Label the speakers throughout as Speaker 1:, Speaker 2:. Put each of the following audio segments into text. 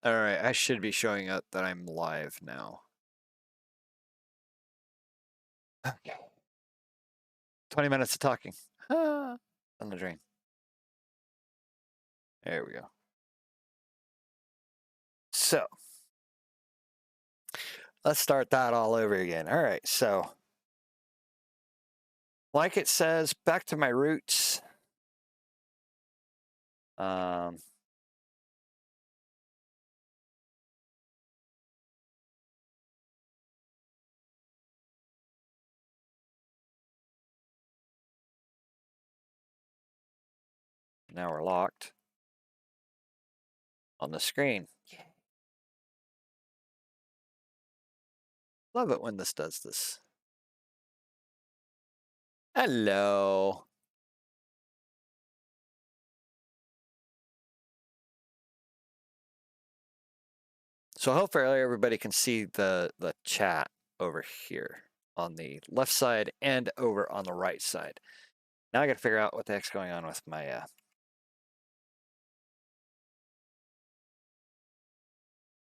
Speaker 1: All right, I should be showing up that I'm live now. Okay. 20 minutes of talking. On the drain. There we go. So, let's start that all over again. All right, so like it says, back to my roots. Um, now we're locked on the screen. Love it when this does this. Hello. So hopefully everybody can see the chat over here on the left side and over on the right side. Now I got to figure out what the heck's going on with my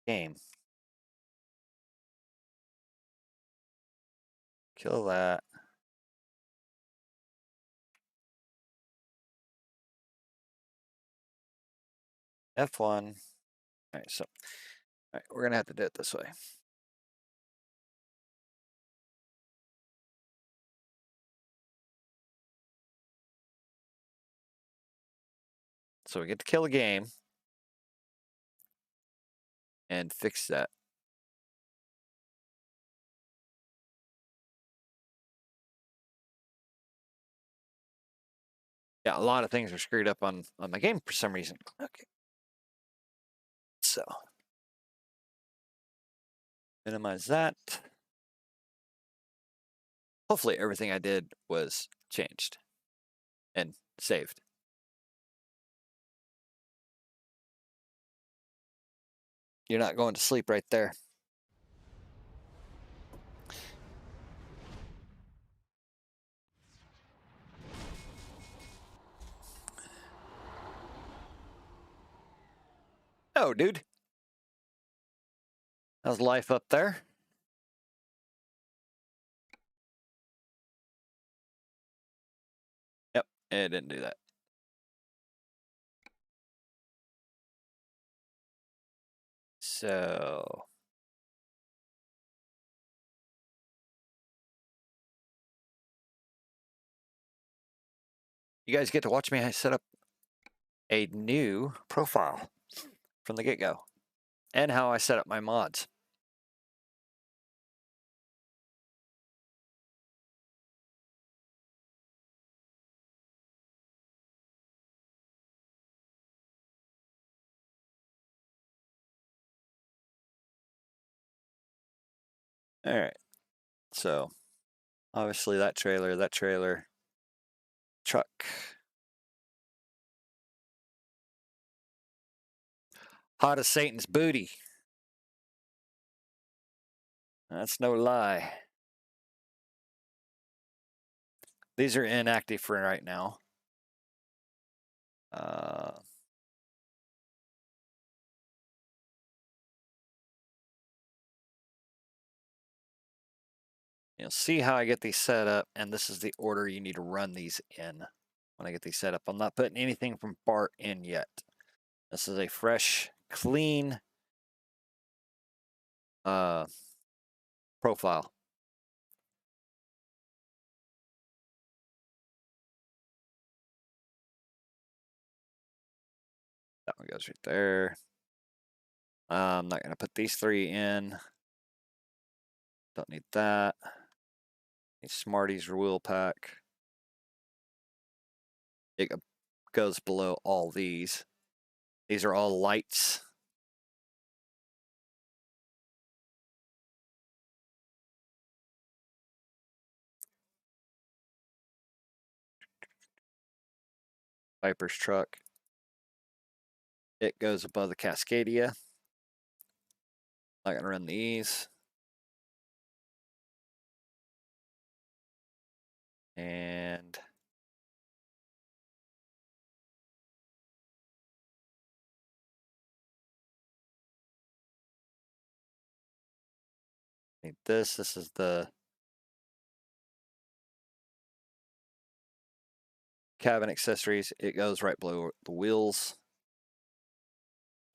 Speaker 1: game. Kill that. F1. All right, so all right, we're gonna have to do it this way. So we get to kill a game and fix that. Yeah, a lot of things are screwed up on my game for some reason. Okay. So minimize that. Hopefully everything I did was changed and saved. You're not going to sleep right there. Oh, dude. How's life up there? Yep, it didn't do that. So you guys get to watch me set up a new profile from the get-go and how I set up my mods. All right, so obviously that trailer, truck. Hot as Satan's booty. That's no lie. These are inactive for right now. You'll see how I get these set up, and this is the order you need to run these in when I get these set up. I'm not putting anything from Bart in yet. This is a fresh, clean profile. That one goes right there. I'm not going to put these three in. Don't need that. Need Smarties or wheel pack. It goes below all these. These are all lights. Viper's truck. It goes above the Cascadia. Not going to run these. And Need this. This is the cabin accessories. It goes right below the wheels.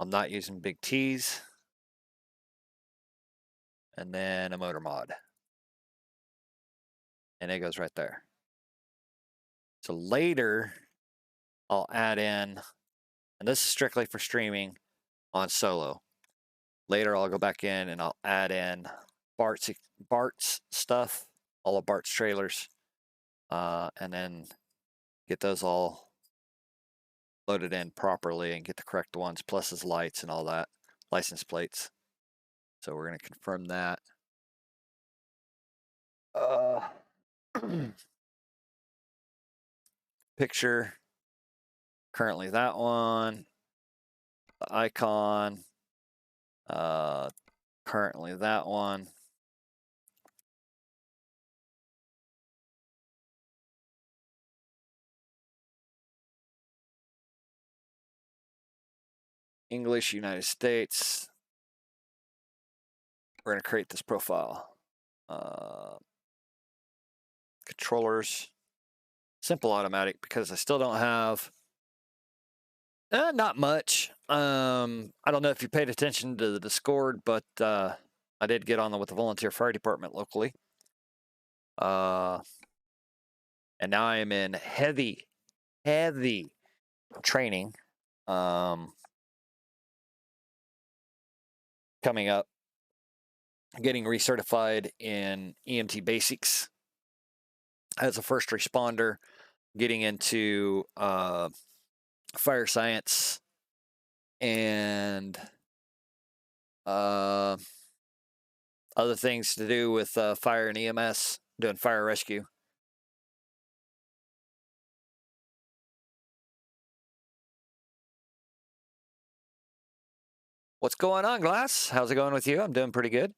Speaker 1: I'm not using big T's. And then a motor mod. And it goes right there. So later, I'll add in, and this is strictly for streaming on solo. Later, I'll go back in and I'll add in Bart's stuff, all of Bart's trailers, and then get those all loaded in properly and get the correct ones, plus his lights and all that, license plates. So we're going to confirm that. Picture, currently that one. The icon, currently that one. English, United States. We're going to create this profile. Controllers, simple automatic, because I still don't have, not much. I don't know if you paid attention to the Discord, but I did get on with the volunteer fire department locally. And now I am in heavy training. Coming up, getting recertified in EMT basics as a first responder, getting into fire science and other things to do with fire and EMS, doing fire rescue. What's going on, Glass? How's it going with you? I'm doing pretty good.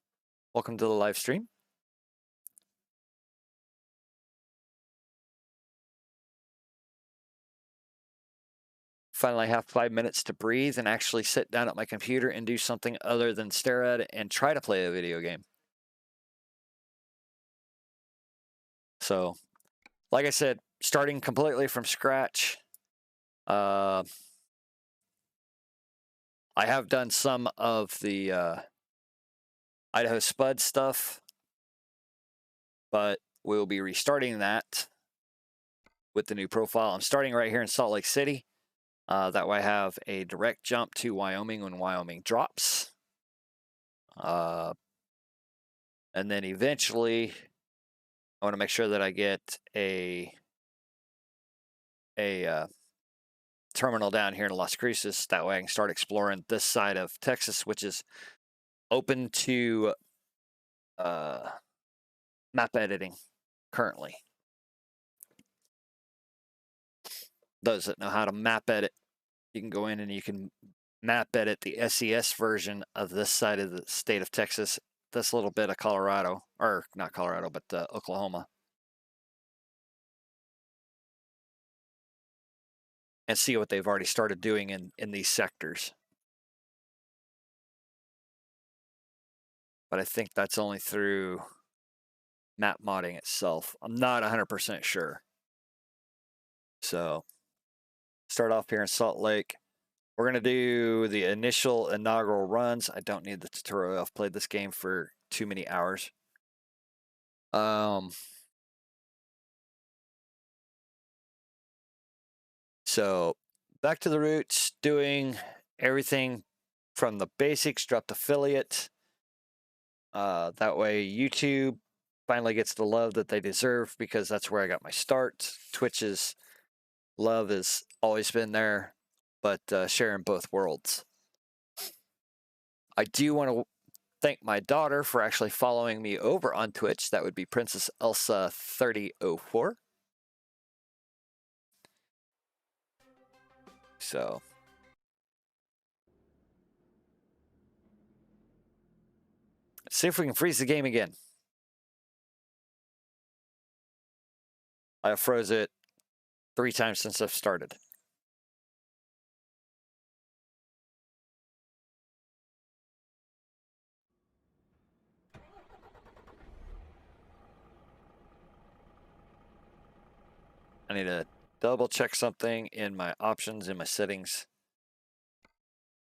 Speaker 1: Welcome to the live stream. Finally have 5 minutes to breathe and actually sit down at my computer and do something other than stare at it and try to play a video game. So, like I said, starting completely from scratch. I have done some of the Idaho Spud stuff, but we'll be restarting that with the new profile. I'm starting right here in Salt Lake City. That way I have a direct jump to Wyoming when Wyoming drops. And then eventually I want to make sure that I get a terminal down here in Las Cruces. That way I can start exploring this side of Texas, which is open to map editing currently. Those that know how to map edit, you can go in and you can map edit the SES version of this side of the state of Texas, this little bit of Colorado, or not Colorado, but Oklahoma. And see what they've already started doing in these sectors. But I think that's only through map modding itself. I'm not 100% sure. So, start off here in Salt Lake. We're going to do the initial inaugural runs. I don't need the tutorial. I've played this game for too many hours. So, back to the roots, doing everything from the basics, dropped affiliate. That way YouTube finally gets the love that they deserve, because that's where I got my start. Twitch's love has always been there, but sharing both worlds. I do want to thank my daughter for actually following me over on Twitch. That would be Princess Elsa 3004. So let's see if we can freeze the game again. I have froze it 3 times since I've started. need to double check something in my options, in my settings.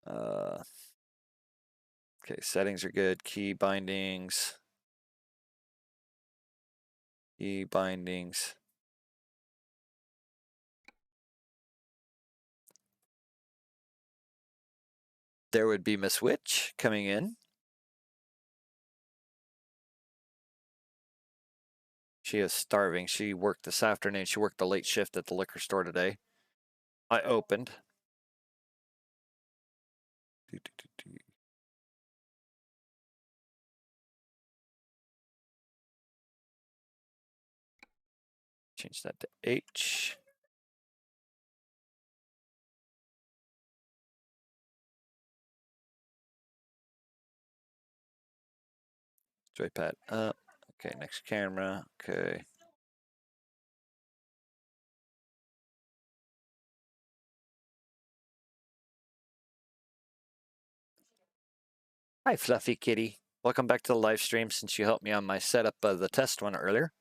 Speaker 1: Okay, settings are good. Key bindings. Key bindings. There would be Miss Witch coming in. She is starving. She worked this afternoon. She worked the late shift at the liquor store today. I opened. Change that to H. Joypad up. Okay, next camera. Okay. Hi, Fluffy Kitty. Welcome back to the live stream since you helped me on my setup of the test one earlier.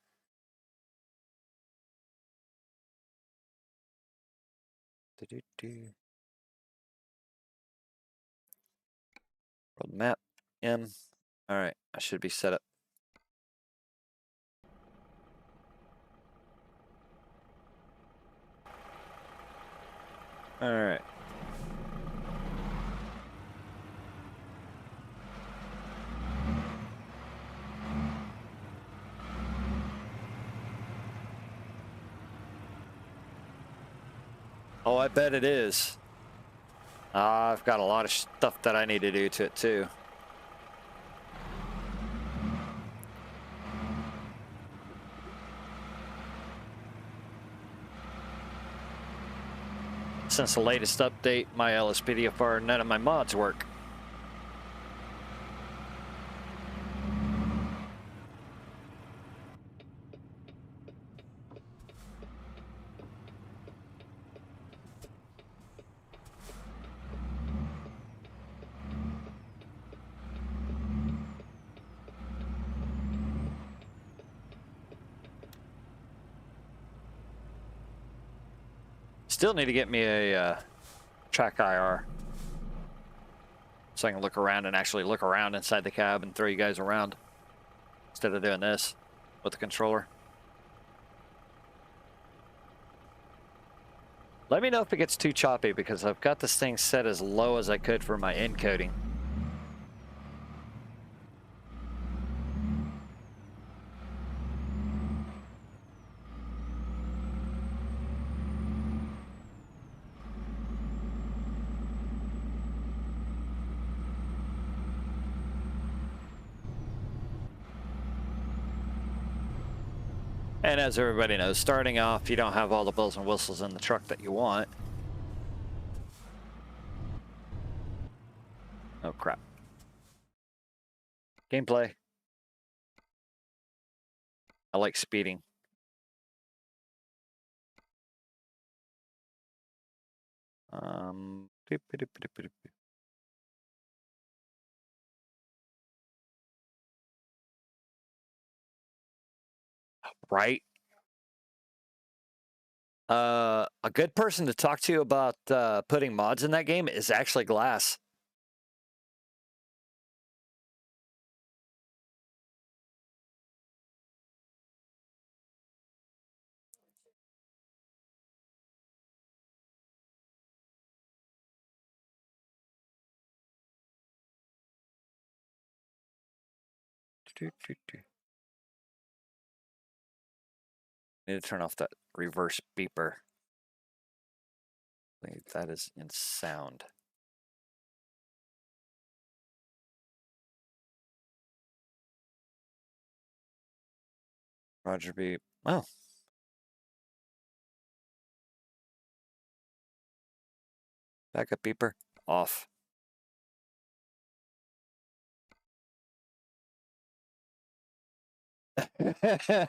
Speaker 1: World map, M. All right, I should be set up. All right. Oh, I bet it is. I've got a lot of stuff that I need to do to it too. Since the latest update, my LSPDFR, none of my mods work. Still need to get me a track IR so I can look around and actually look around inside the cab and throw you guys around instead of doing this with the controller. Let me know if it gets too choppy because I've got this thing set as low as I could for my encoding. And as everybody knows, starting off, you don't have all the bells and whistles in the truck that you want. Oh, crap. Gameplay. I like speeding. Right. A good person to talk to about putting mods in that game is actually Glass. Need to turn off that reverse beeper. That is in sound. Roger beep. Oh. Backup beeper off.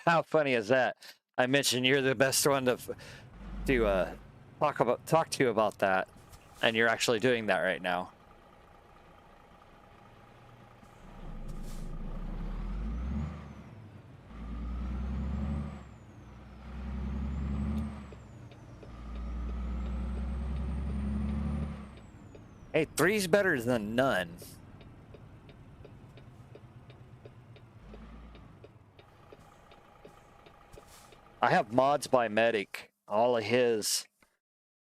Speaker 1: How funny is that? I mentioned you're the best one to talk to you about that, and you're actually doing that right now. Hey, 3's better than none. I have mods by Medic, all of his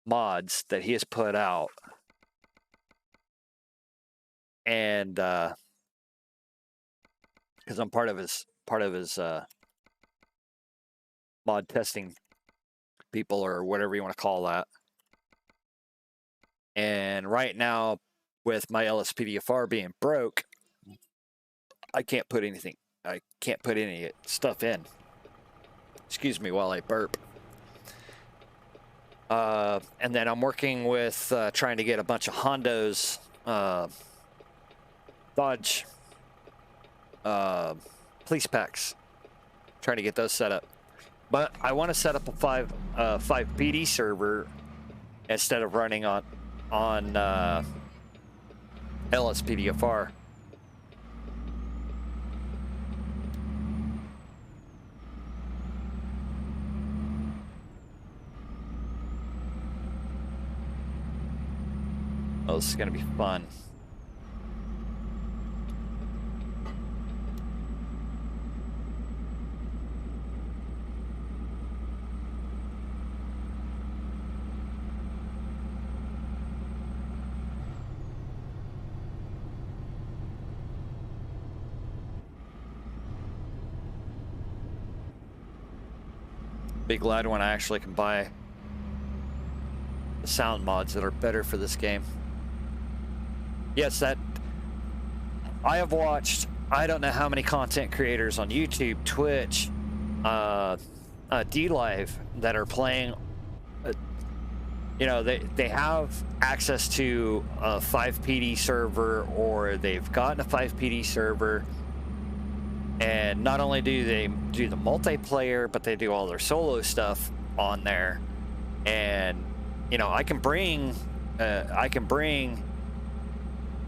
Speaker 1: mods that he has put out. And because I'm part of his mod testing people, or whatever you want to call that. And right now, with my LSPDFR being broke, I can't put anything. I can't put any stuff in. Excuse me while I burp. And then I'm working with trying to get a bunch of Hondo's Dodge police packs. Trying to get those set up. But I want to set up a 5 PD server instead of running on LSPDFR. Oh, this is going to be fun. Be glad when I actually can buy the sound mods that are better for this game. Yes, that I have watched, I don't know how many content creators on YouTube, Twitch, DLive that are playing. You know, they have access to a 5PD server, or they've gotten a 5PD server. And not only do they do the multiplayer, but they do all their solo stuff on there. And, you know, I can bring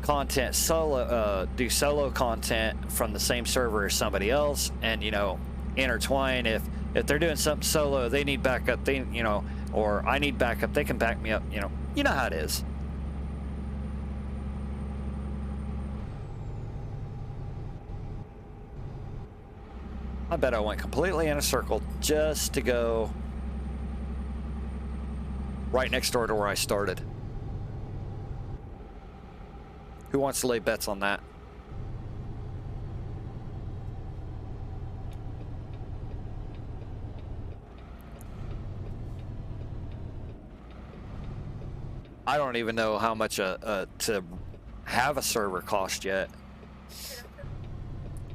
Speaker 1: content solo, do solo content from the same server as somebody else, and, you know, intertwine. If they're doing something solo, they need backup, you know, or I need backup, they can back me up, you know how it is. I bet I went completely in a circle just to go right next door to where I started. Who wants to lay bets on that? I don't even know how much to have a server cost yet.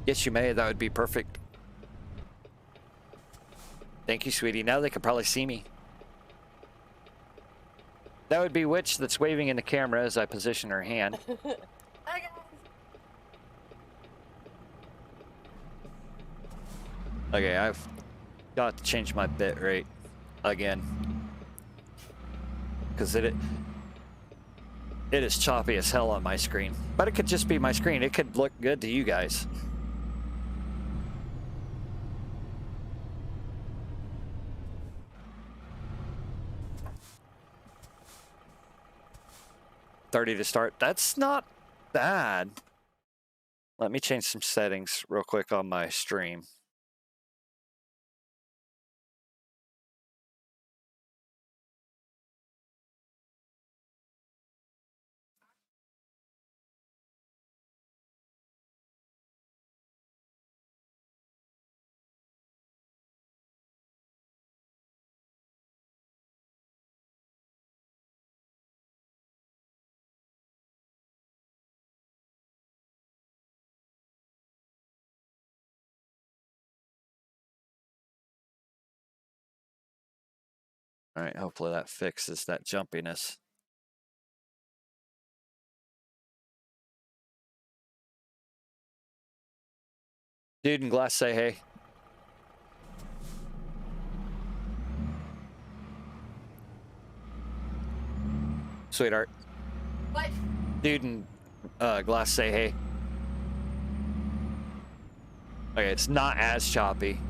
Speaker 1: Yes, you may. That would be perfect. Thank you, sweetie. Now they could probably see me. That would be Witch that's waving in the camera as I position her hand.
Speaker 2: Hi, guys.
Speaker 1: Okay, I've got to change my bit rate again. Because it is choppy as hell on my screen. But it could just be my screen. It could look good to you guys. $30 to start. That's not bad. Let me change some settings real quick on my stream. All right, hopefully that fixes that jumpiness. Dude in glass, say hey. Sweetheart.
Speaker 2: What?
Speaker 1: Dude in glass, say hey. Okay, it's not as choppy.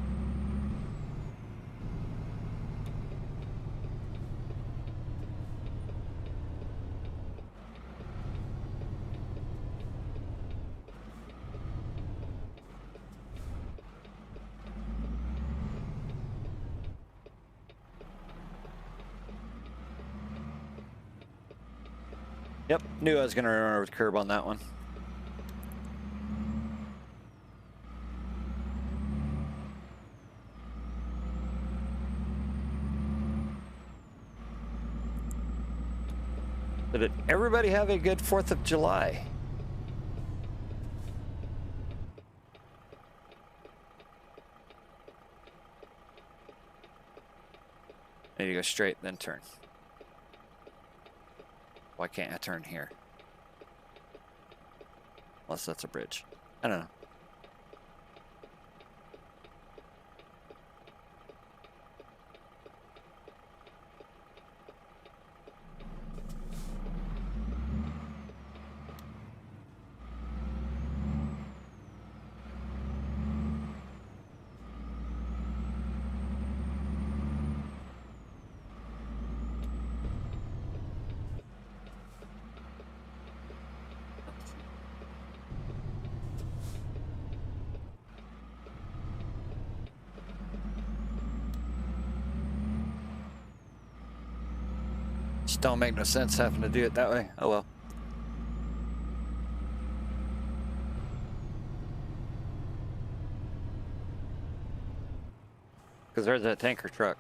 Speaker 1: Yep, knew I was gonna run over the curb on that one. So did everybody have a good 4th of July? I need to go straight, then turn. Why can't I turn here? Unless that's a bridge. I don't know. Just don't make no sense having to do it that way. Oh well. Because there's that tanker truck.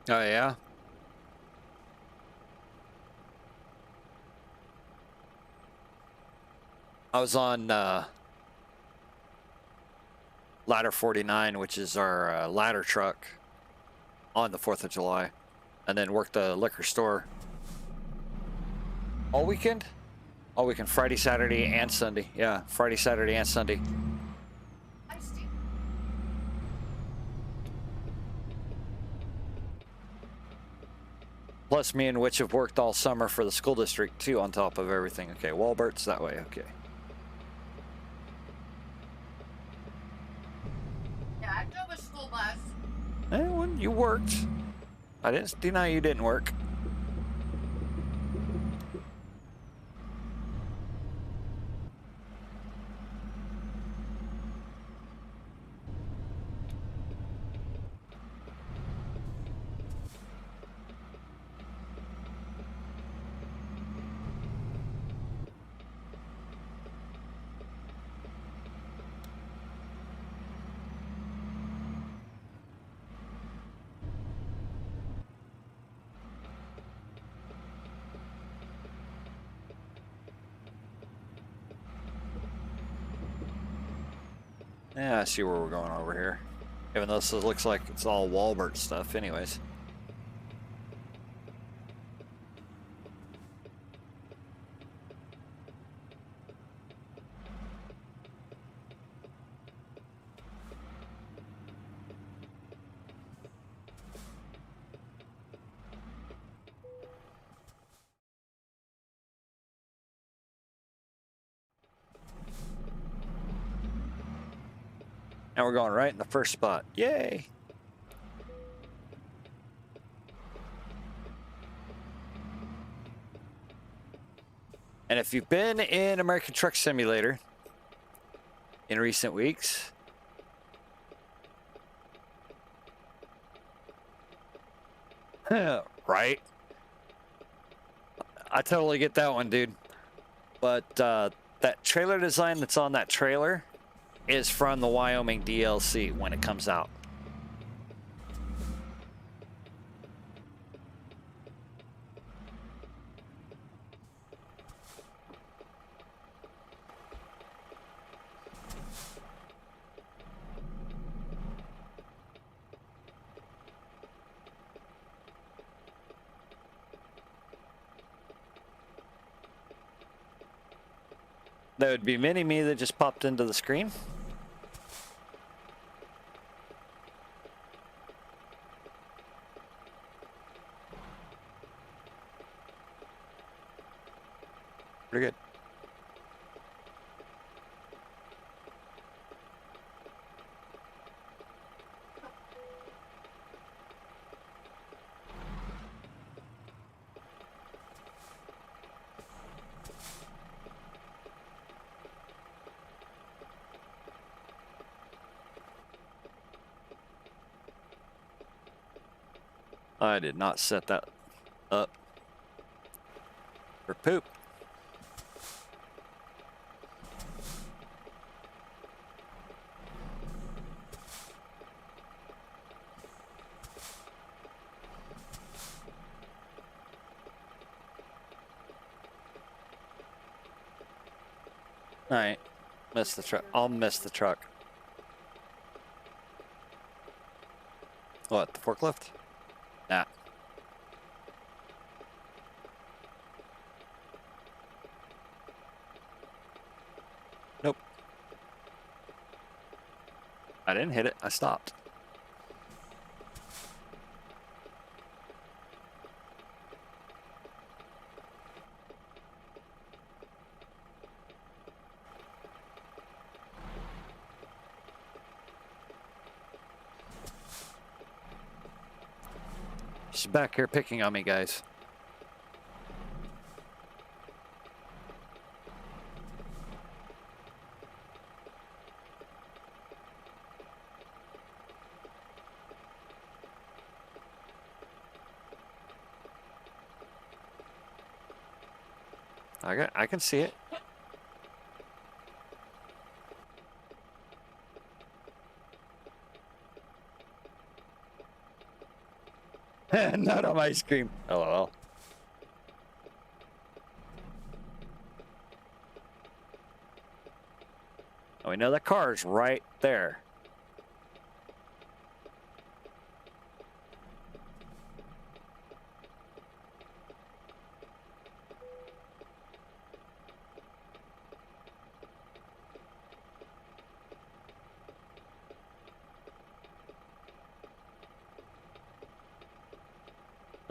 Speaker 1: Oh yeah? I was on Ladder 49, which is our ladder truck, on the 4th of July, and then worked the liquor store all weekend? All weekend, Friday, Saturday, and Sunday. Yeah, Friday, Saturday, and Sunday.
Speaker 2: I see.
Speaker 1: Plus me and Witch have worked all summer for the school district too, on top of everything. Okay, Walbert's that way, okay.
Speaker 2: Yeah, I drove a school bus.
Speaker 1: Well, you worked. I didn't deny you didn't work. Yeah, I see where we're going over here. Even though this looks like it's all Walbert stuff anyways. And we're going right in the first spot. Yay! And if you've been in American Truck Simulator in recent weeks, right? I totally get that one, dude. But that trailer design that's on that trailer is from the Wyoming DLC when it comes out. That would be Mini-Me that just popped into the screen. Pretty good. I did not set that up for poop. All right, miss the truck. I'll miss the truck. What, the forklift? Nah. Nope. I didn't hit it. I stopped. She's back here picking on me, guys. I can see it. Not on ice cream. LOL. Oh, we know that car's right there.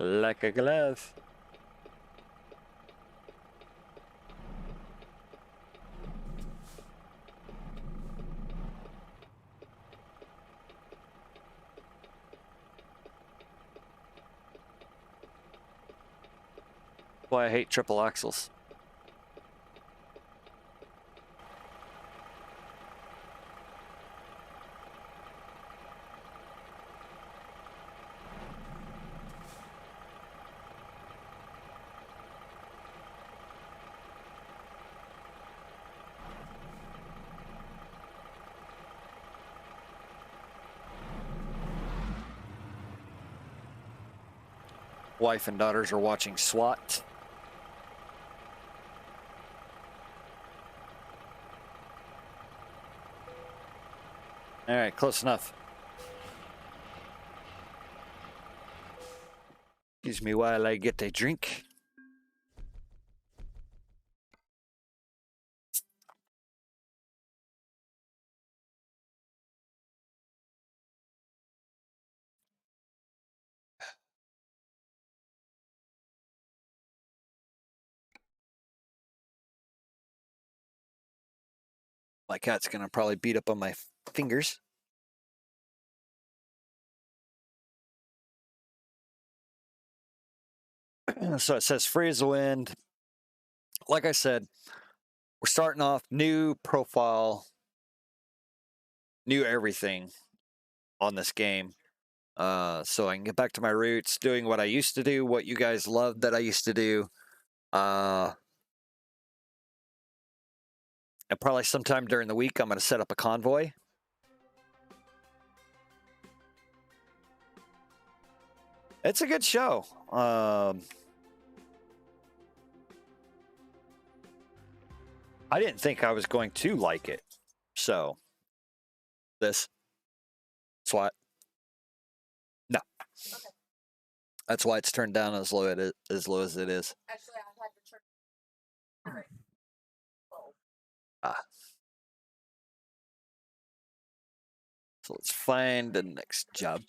Speaker 1: Like a glove. Why I hate triple axles. Wife and daughters are watching SWAT. All right, close enough. Excuse me while I get a drink. My cat's gonna probably beat up on my fingers. So it says free as the wind. Like I said, we're starting off new profile, new everything on this game. So I can get back to my roots, doing what I used to do, what you guys loved that I used to do. And probably sometime during the week, I'm going to set up a convoy. It's a good show. I didn't think I was going to like it. So, this SWAT. No.
Speaker 2: Okay.
Speaker 1: That's why it's turned down as low as it is.
Speaker 2: Actually, I had to turn. All right.
Speaker 1: So let's find the next job.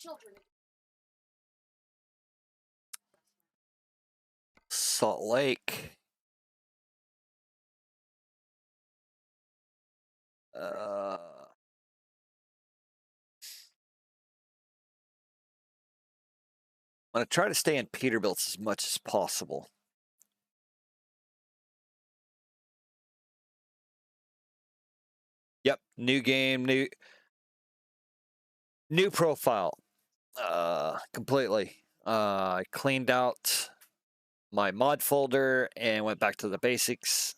Speaker 1: Salt Lake. I'm going to try to stay in Peterbilt as much as possible. Yep, new game, new profile. Completely. I cleaned out my mod folder and went back to the basics.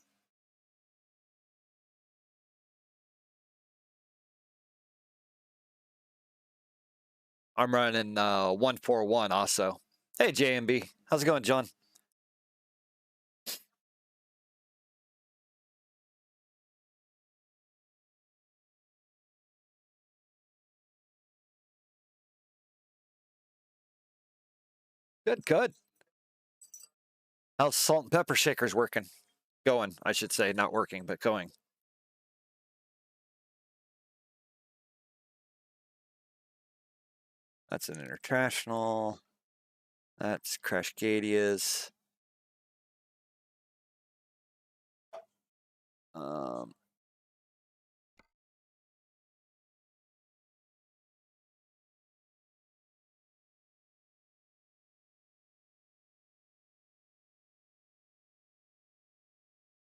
Speaker 1: I'm running 141 also. Hey, JMB. How's it going, John? Good, good. How's salt and pepper shakers working? Going, I should say, not working, but going. That's an international. That's Crashgadia's.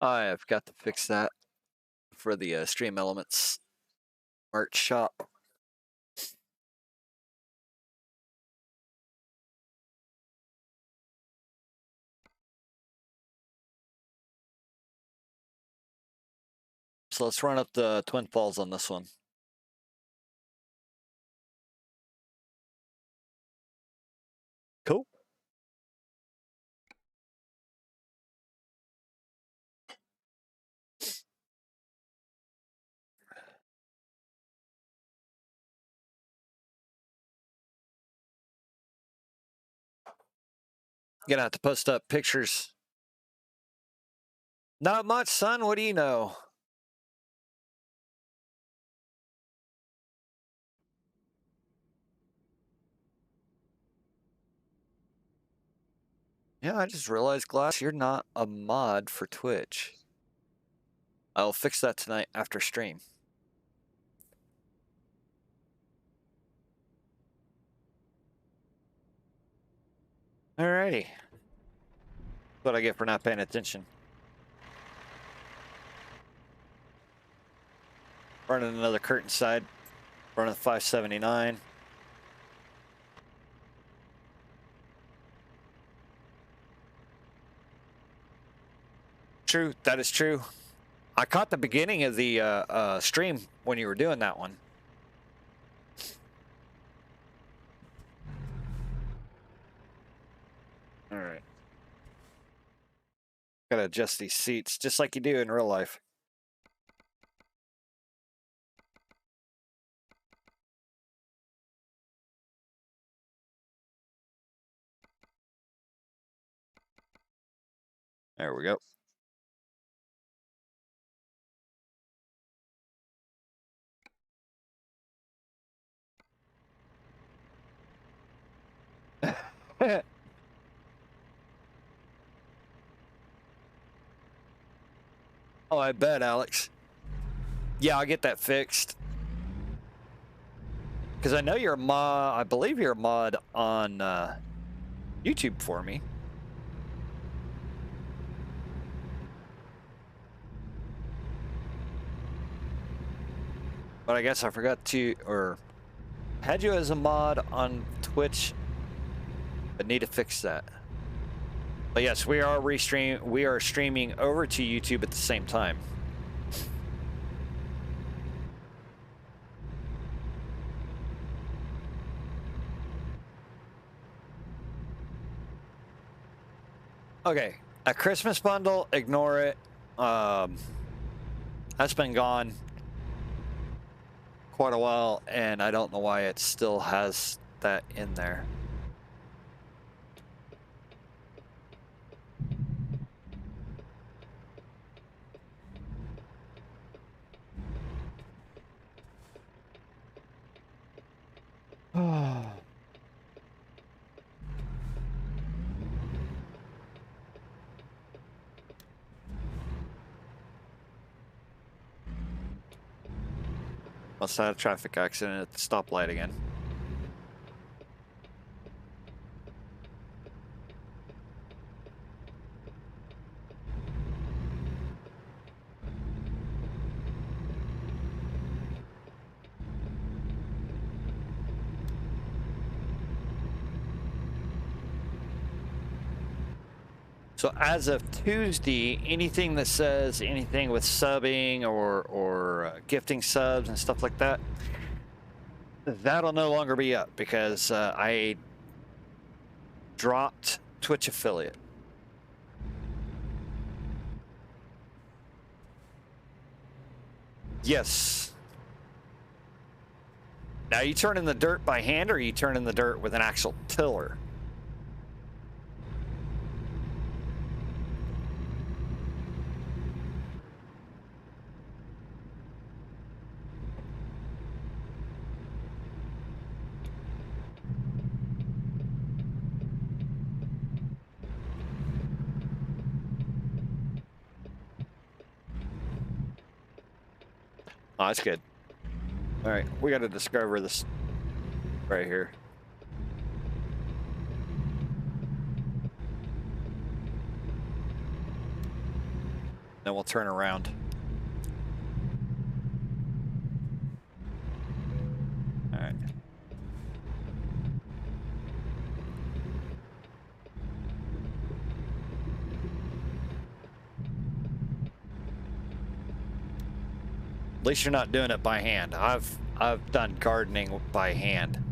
Speaker 1: I've got to fix that for the Stream Elements merch shop. So let's run up the Twin Falls on this one. Cool. Gonna have to post up pictures. Not much, son. What do you know? Yeah, I just realized, Glass, you're not a mod for Twitch. I'll fix that tonight after stream. Alrighty. What I get for not paying attention. Running another curtain side. Running 579. True, that is true. I caught the beginning of the stream when you were doing that one. All right. Gotta adjust these seats just like you do in real life. There we go. Oh, I bet, Alex. Yeah, I'll get that fixed. Because I know you're a mod, I believe you're a mod on YouTube for me. But I guess I forgot to, or had you as a mod on Twitch, but need to fix that. But yes, we are streaming over to YouTube at the same time. Okay, a Christmas bundle, ignore it. That's been gone quite a while, and I don't know why it still has that in there. Must have had a traffic accident at the stoplight again. So as of Tuesday, anything that says anything with subbing or gifting subs and stuff like that, that'll no longer be up because I dropped Twitch affiliate. Yes. Now, you turn in the dirt by hand, or you turn in the dirt with an actual tiller? Oh, that's good. All right, we got to discover this right here. Then we'll turn around. All right. At least you're not doing it by hand. I've done gardening by hand.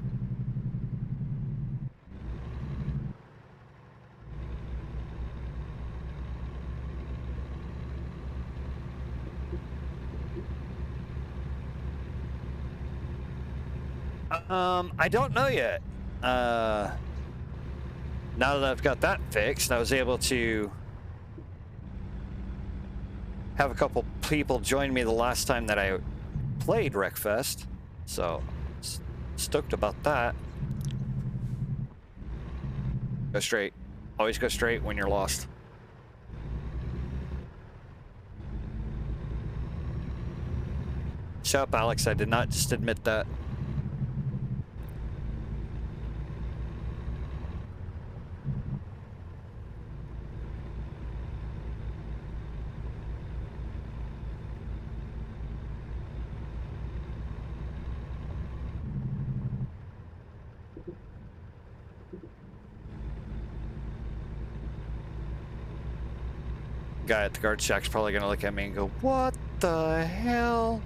Speaker 1: I don't know yet. Now that I've got that fixed, I was able to have a couple people join me the last time that I played Wreckfest, so stoked about that. Go straight. Always go straight when you're lost. Shut up, Alex. I did not just admit that. Guy at the guard shack's probably gonna look at me and go, "What the hell?"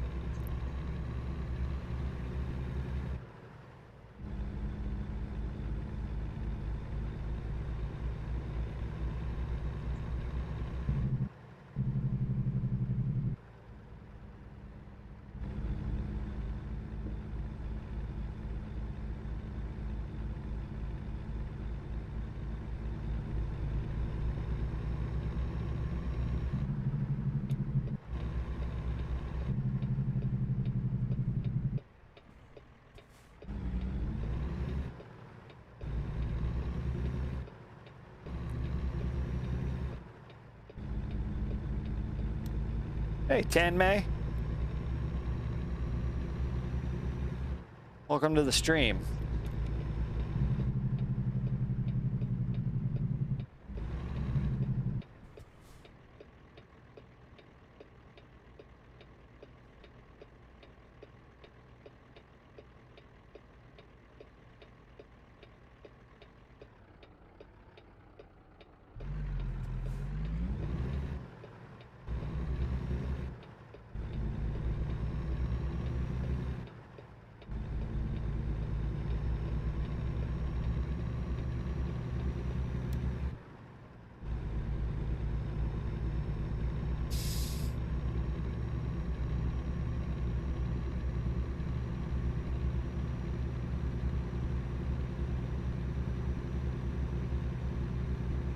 Speaker 1: Hey, Tan May. Welcome to the stream.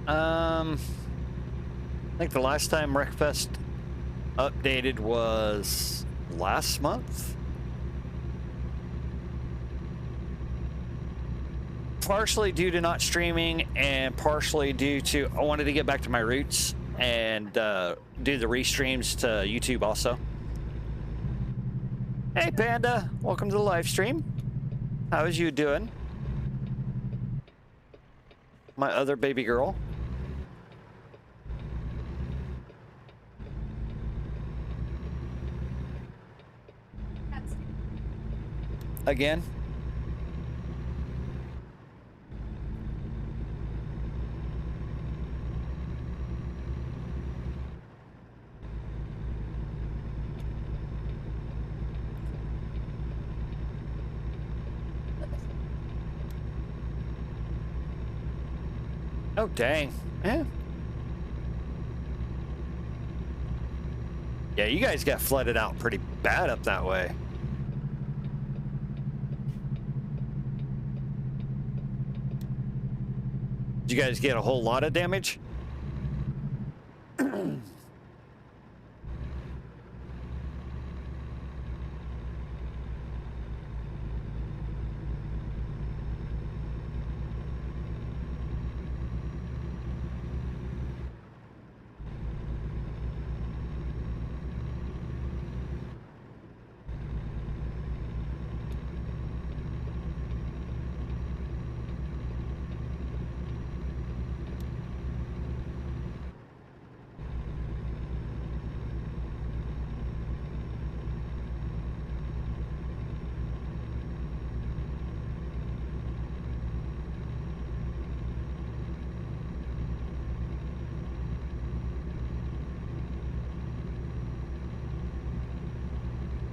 Speaker 1: I think the last time Wreckfest updated was last month. Partially due to not streaming and partially due to I wanted to get back to my roots and do the restreams to YouTube also. Hey Panda, welcome to the live stream. How is you doing? My other baby girl. Again? Oh, dang. Yeah. Yeah, you guys got flooded out pretty bad up that way. Did you guys get a whole lot of damage?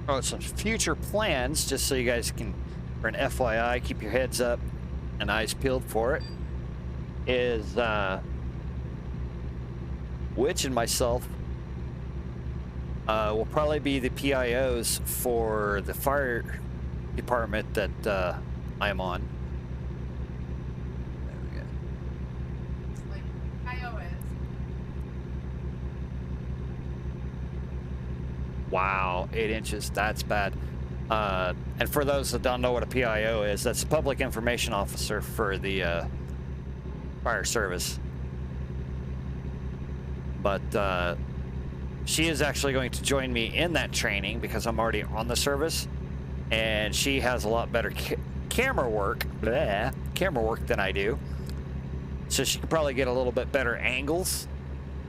Speaker 1: Oh, some future plans, just so you guys can, for an FYI, keep your heads up and eyes peeled for it, is Witch and myself will probably be the PIOs for the fire department that I am on. There we go.
Speaker 2: Like iOS.
Speaker 1: Wow, 8 inches, that's bad. And for those that don't know what a PIO is, that's a public information officer for the fire service. But she is actually going to join me in that training because I'm already on the service, and she has a lot better camera work than I do. So she could probably get a little bit better angles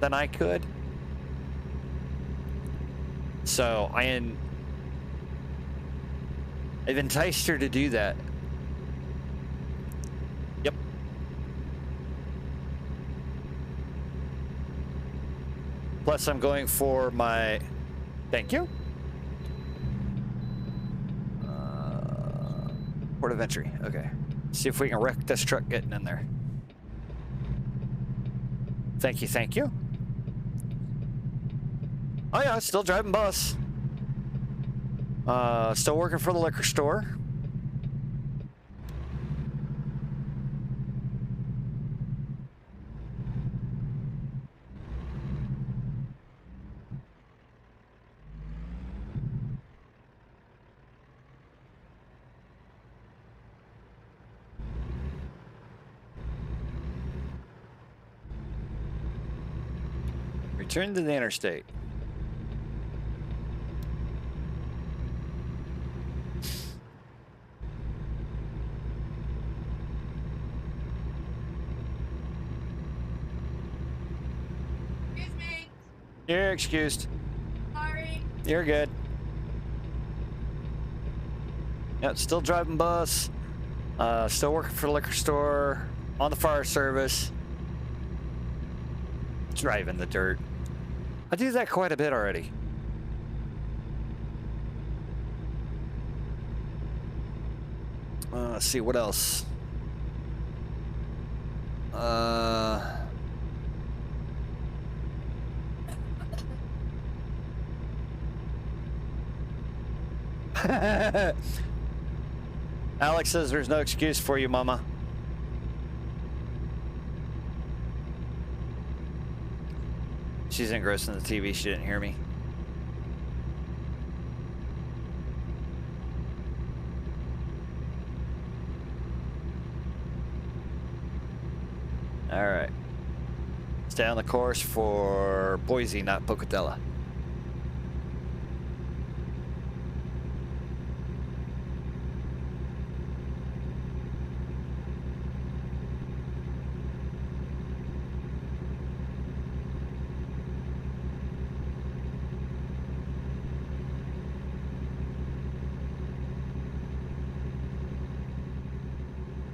Speaker 1: than I could. So I've enticed her to do that. Yep. Plus I'm going for my, thank you. Port of entry, okay. See if we can wreck this truck getting in there. Thank you, thank you. Oh yeah, still driving bus. Still working for the liquor store. Return to the interstate.
Speaker 2: Excuse me.
Speaker 1: You're excused.
Speaker 2: Sorry.
Speaker 1: You're good. Yep, still driving bus. Still working for the liquor store. On the fire service. Driving the dirt. I do that quite a bit already. Let's see, what else? Alex says there's no excuse for you, Mama. She's engrossed in the TV. She didn't hear me. All right. Stay on the course for Boise, not Pocatello.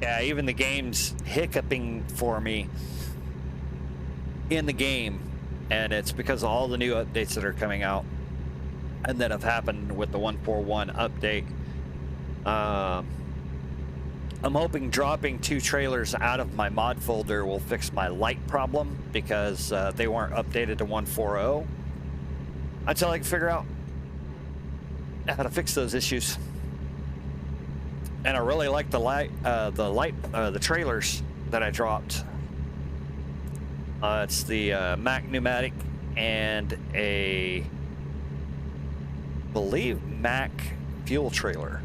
Speaker 1: Yeah, even the game's hiccuping for me in the game, and it's because of all the new updates that are coming out and that have happened with the 141 update. I'm hoping dropping 2 trailers out of my mod folder will fix my light problem because they weren't updated to 1.4.0 until I can figure out how to fix those issues. And I really like the trailers that I dropped. It's the Mack pneumatic and a, believe, Mack fuel trailer.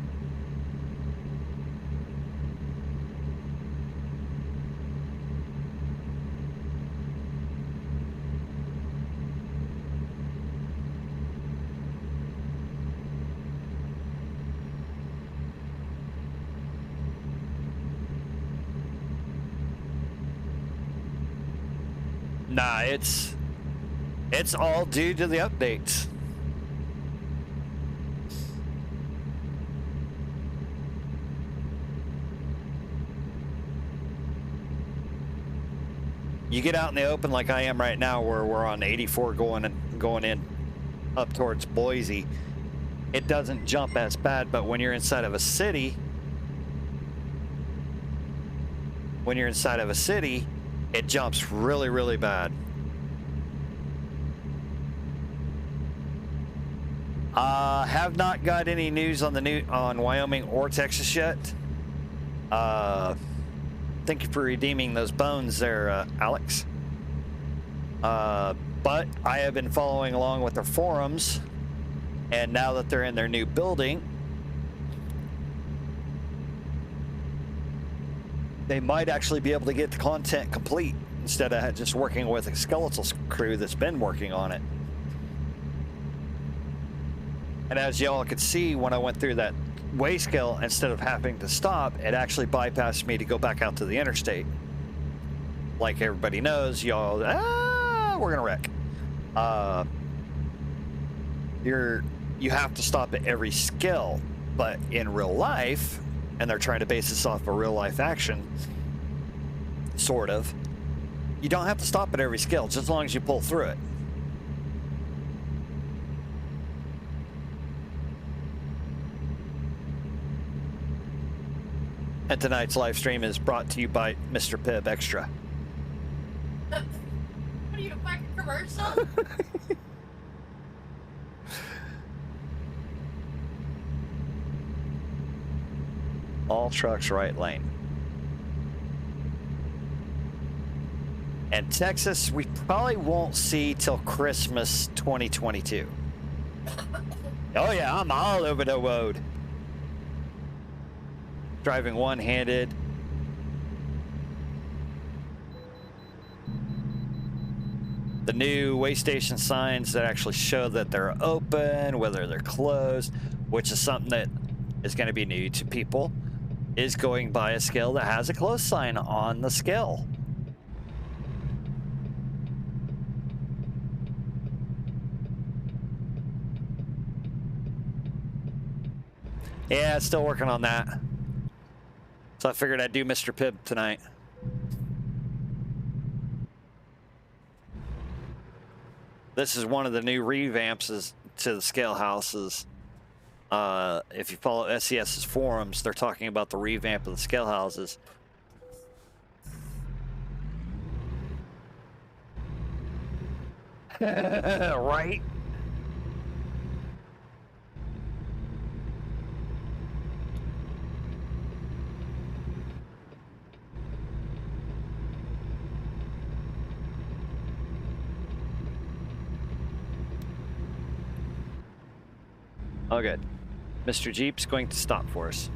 Speaker 1: Nah, it's all due to the updates. You get out in the open like I am right now, where we're on 84 going in up towards Boise, it doesn't jump as bad. But when you're inside of a city, it jumps really, really bad. Have not got any news on Wyoming or Texas yet. Thank you for redeeming those bones there, Alex. But I have been following along with their forums, and now that they're in their new building, they might actually be able to get the content complete instead of just working with a skeletal crew that's been working on it. And as y'all could see, when I went through that weigh scale, instead of having to stop, it actually bypassed me to go back out to the interstate. Like everybody knows, y'all, we're gonna wreck. You have to stop at every skill, but in real life, and they're trying to base this off a real life action, sort of, you don't have to stop at every skill, just as long as you pull through it. And tonight's live stream is brought to you by Mr. Pibb Extra.
Speaker 2: What are you, a fucking commercial?
Speaker 1: All trucks right lane. And Texas, we probably won't see till Christmas 2022. Oh yeah, I'm all over the road. Driving one-handed. The new way station signs that actually show that they're open, whether they're closed, which is something that is going to be new to people, is going by a scale that has a closed sign on the scale. Yeah, still working on that. So I figured I'd do Mr. Pibb tonight. This is one of the new revamps to the scale houses. If you follow SES's forums, they're talking about the revamp of the scale houses. Right? Oh, good. Mr. Jeep's going to stop for us.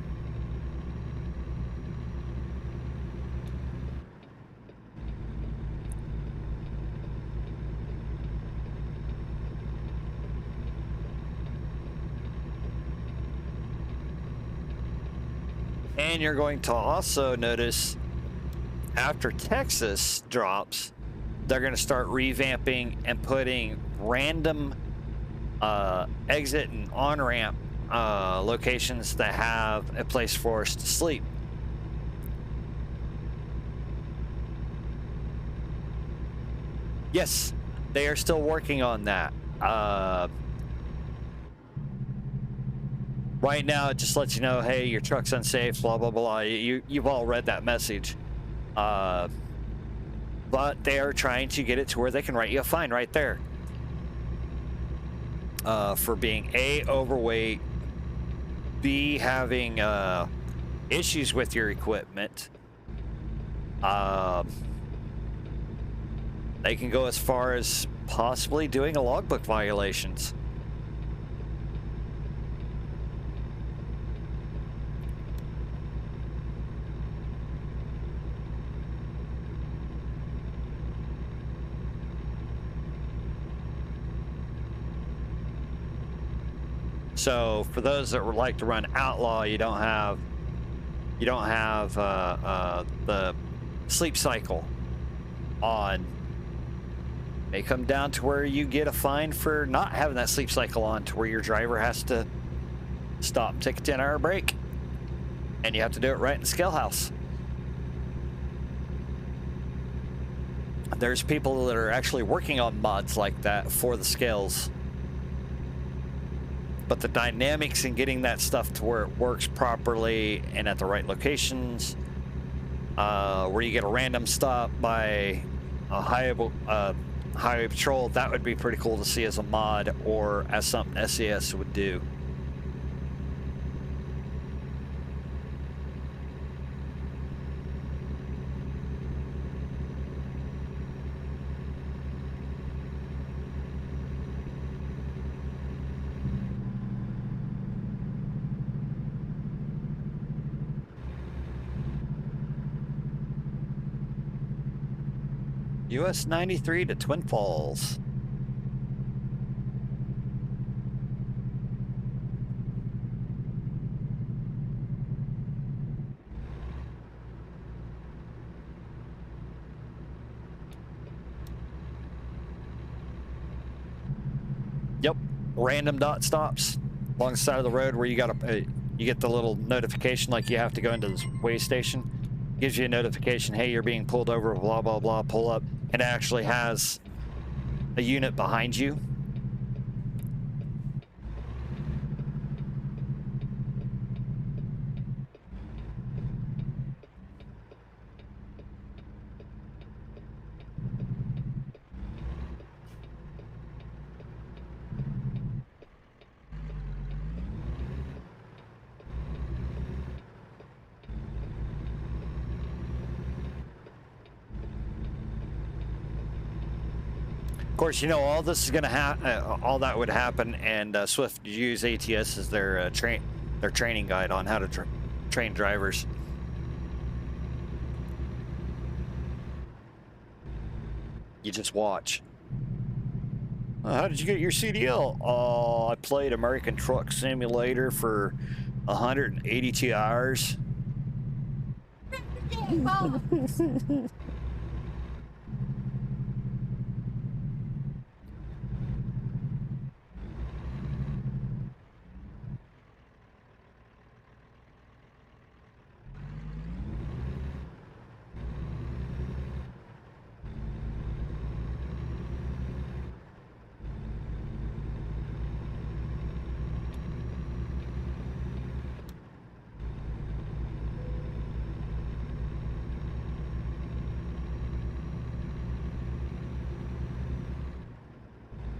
Speaker 1: And you're going to also notice after Texas drops, they're going to start revamping and putting random exit and on-ramp locations that have a place for us to sleep. Yes, they are still working on that. Right now, it just lets you know, hey, your truck's unsafe, blah, blah, blah. You've all read that message. But they are trying to get it to where they can write you a fine right there. For being A, overweight, B, having issues with your equipment. They can go as far as possibly doing a logbook violations. So for those that would like to run outlaw, you don't have the sleep cycle on. May come down to where you get a fine for not having that sleep cycle on, to where your driver has to stop, take a 10-hour break, and you have to do it right in the scale house. There's people that are actually working on mods like that for the scales. But the dynamics in getting that stuff to where it works properly and at the right locations, where you get a random stop by a highway patrol, that would be pretty cool to see as a mod or as something SES would do. US 93 to Twin Falls. Yep, random dot stops along the side of the road where you got you get the little notification like you have to go into this way station. Gives you a notification, hey, you're being pulled over, blah, blah, blah, pull up. And it actually has a unit behind you. Of course, you know, all this is going to happen, all that would happen, and Swift use ATS as their training guide on how to train drivers. You just watch. How did you get your CDL? Oh, I played American Truck Simulator for 182 hours.
Speaker 2: Well,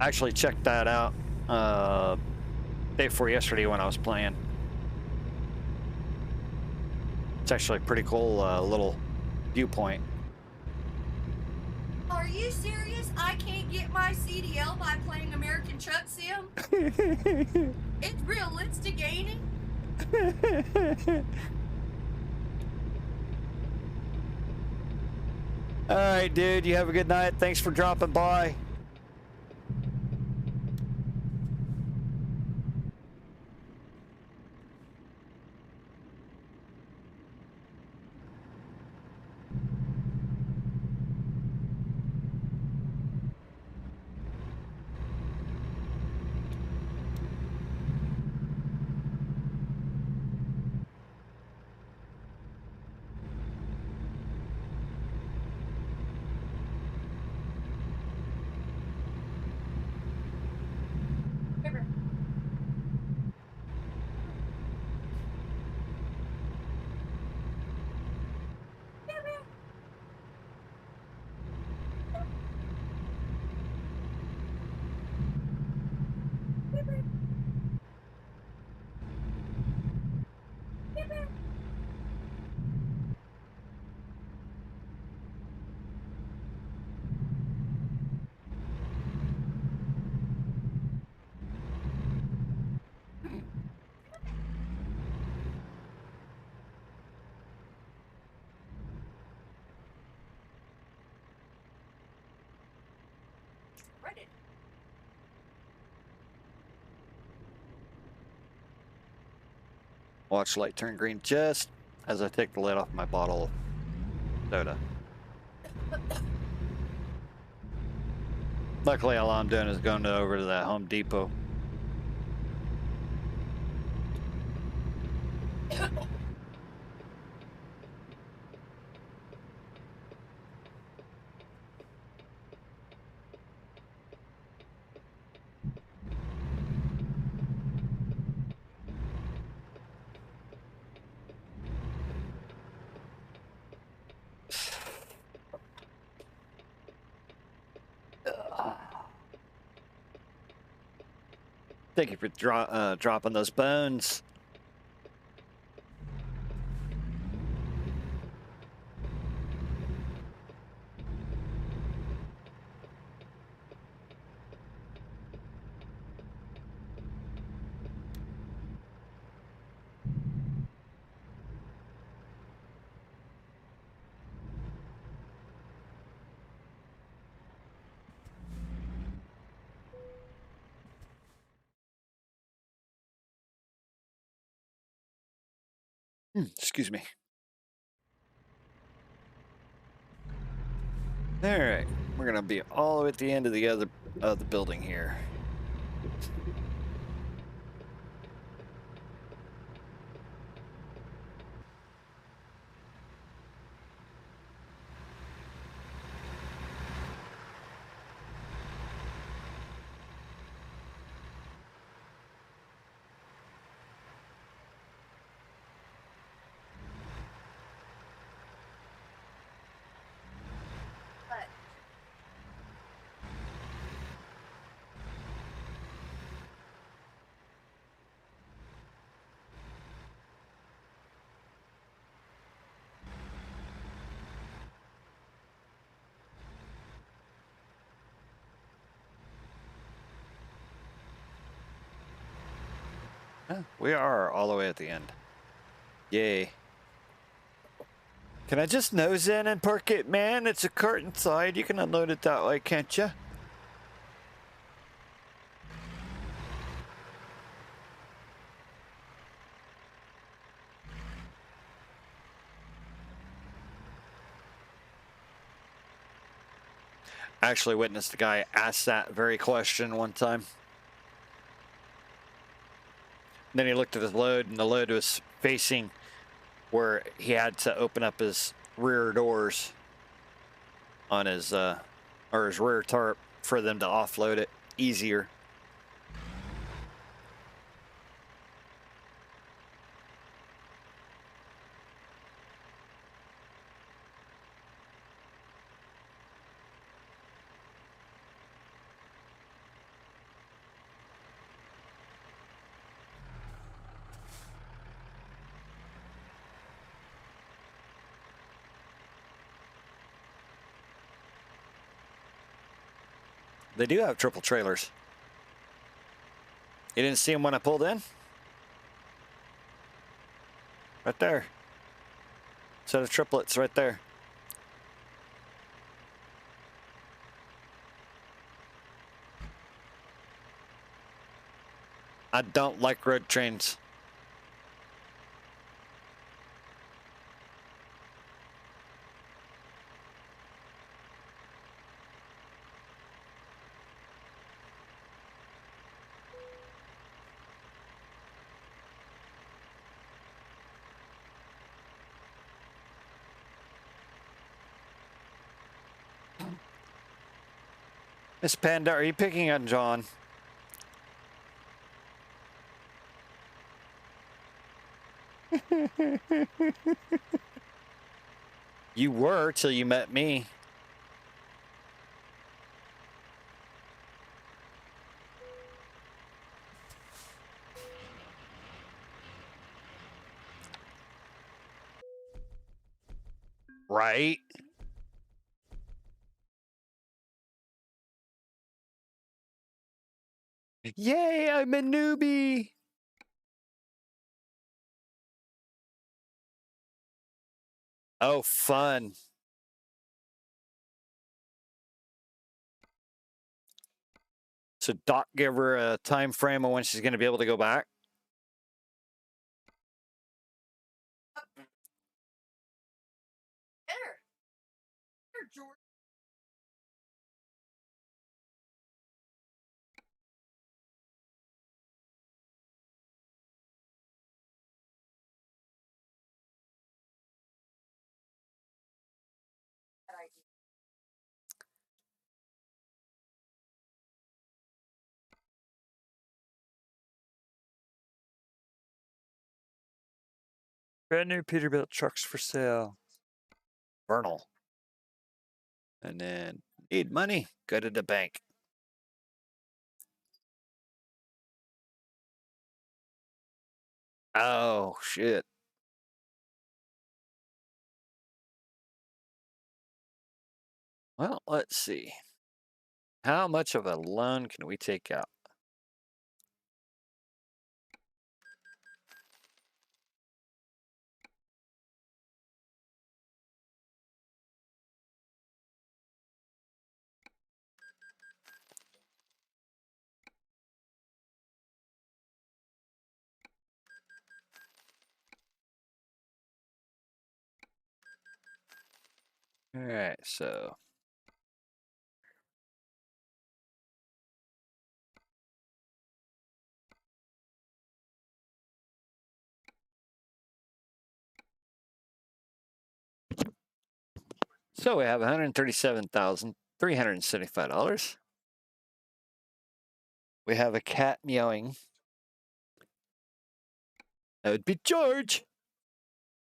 Speaker 1: I actually checked that out day before yesterday when I was playing. It's actually a pretty cool little viewpoint.
Speaker 2: are you serious? I can't get my CDL by playing American Truck Sim? It's realistic, ain't it?
Speaker 1: All right, dude, you have a good night. Thanks for dropping by. Watch light turn green just as I take the lid off my bottle of soda. Luckily, all I'm doing is going over to that Home Depot. Thank you for dropping those bones. Excuse me. All right, we're gonna be all the way at the end of the building here.
Speaker 2: But
Speaker 1: Yeah, we are all the way at the end. Yay. Can I just nose in and park it, man? It's a cart inside. You can unload it that way, can't you? I actually witnessed a guy ask that very question one time. Then he looked at his load, and the load was facing where he had to open up his rear doors on his or his rear tarp for them to offload it easier. They do have triple trailers. You didn't see them when I pulled in? Right there. Set of triplets right there. I don't like road trains. Miss Panda, are you picking on John? You were till you met me. Right? Yay, I'm a newbie. Oh, fun. So Doc give her a time frame on when she's going to be able to go back?
Speaker 2: Here, George. Bad idea.
Speaker 1: Brand new Peterbilt trucks for sale. Vernal. And then need money, go to the bank. Oh, shit. Well, let's see. How much of a loan can we take out? All right, so we have $137,375. We have a cat meowing. That would be George.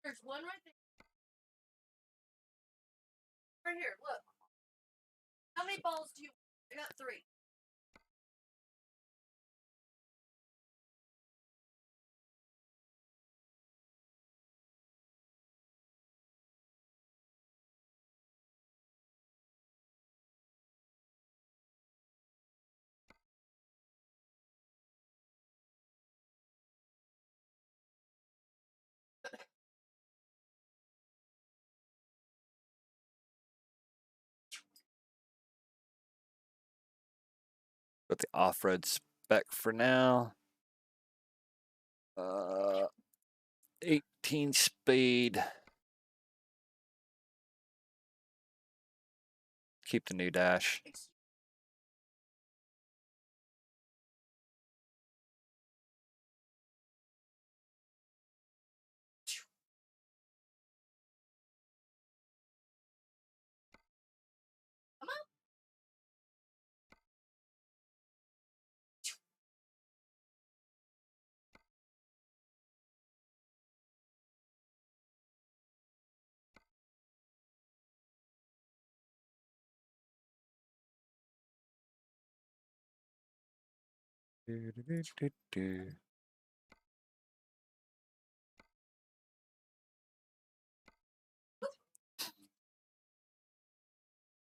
Speaker 2: There's one right there. Right here, look. How many balls do you want? I got 3.
Speaker 1: Got the off-road spec for now. 18 speed. Keep the new dash.
Speaker 2: Come on.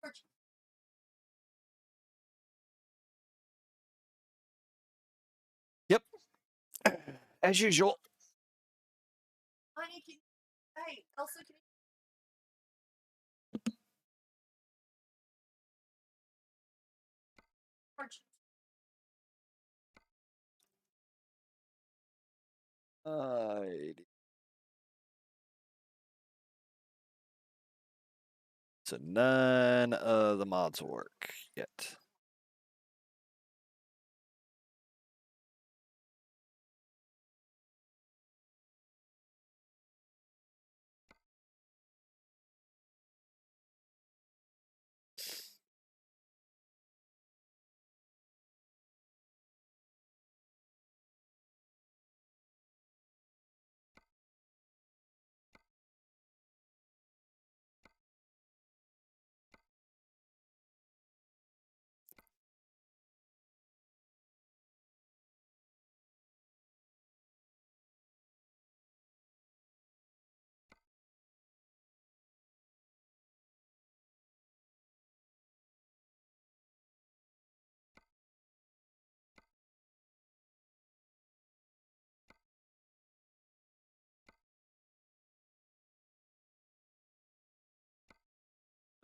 Speaker 2: George,
Speaker 1: Yep. As usual.
Speaker 2: honey, can hey, Elsa, can you George,
Speaker 1: So none of the mods will work yet.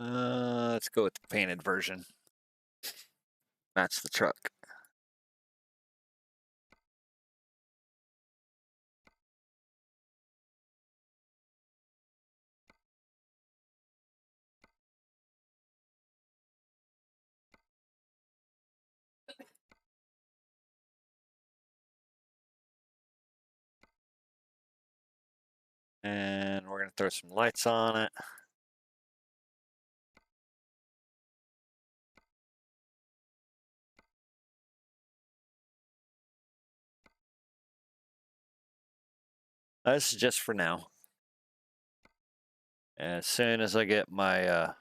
Speaker 1: Let's go with the painted version. Match the truck. And we're going to throw some lights on it. This is just for now. And as soon as I get my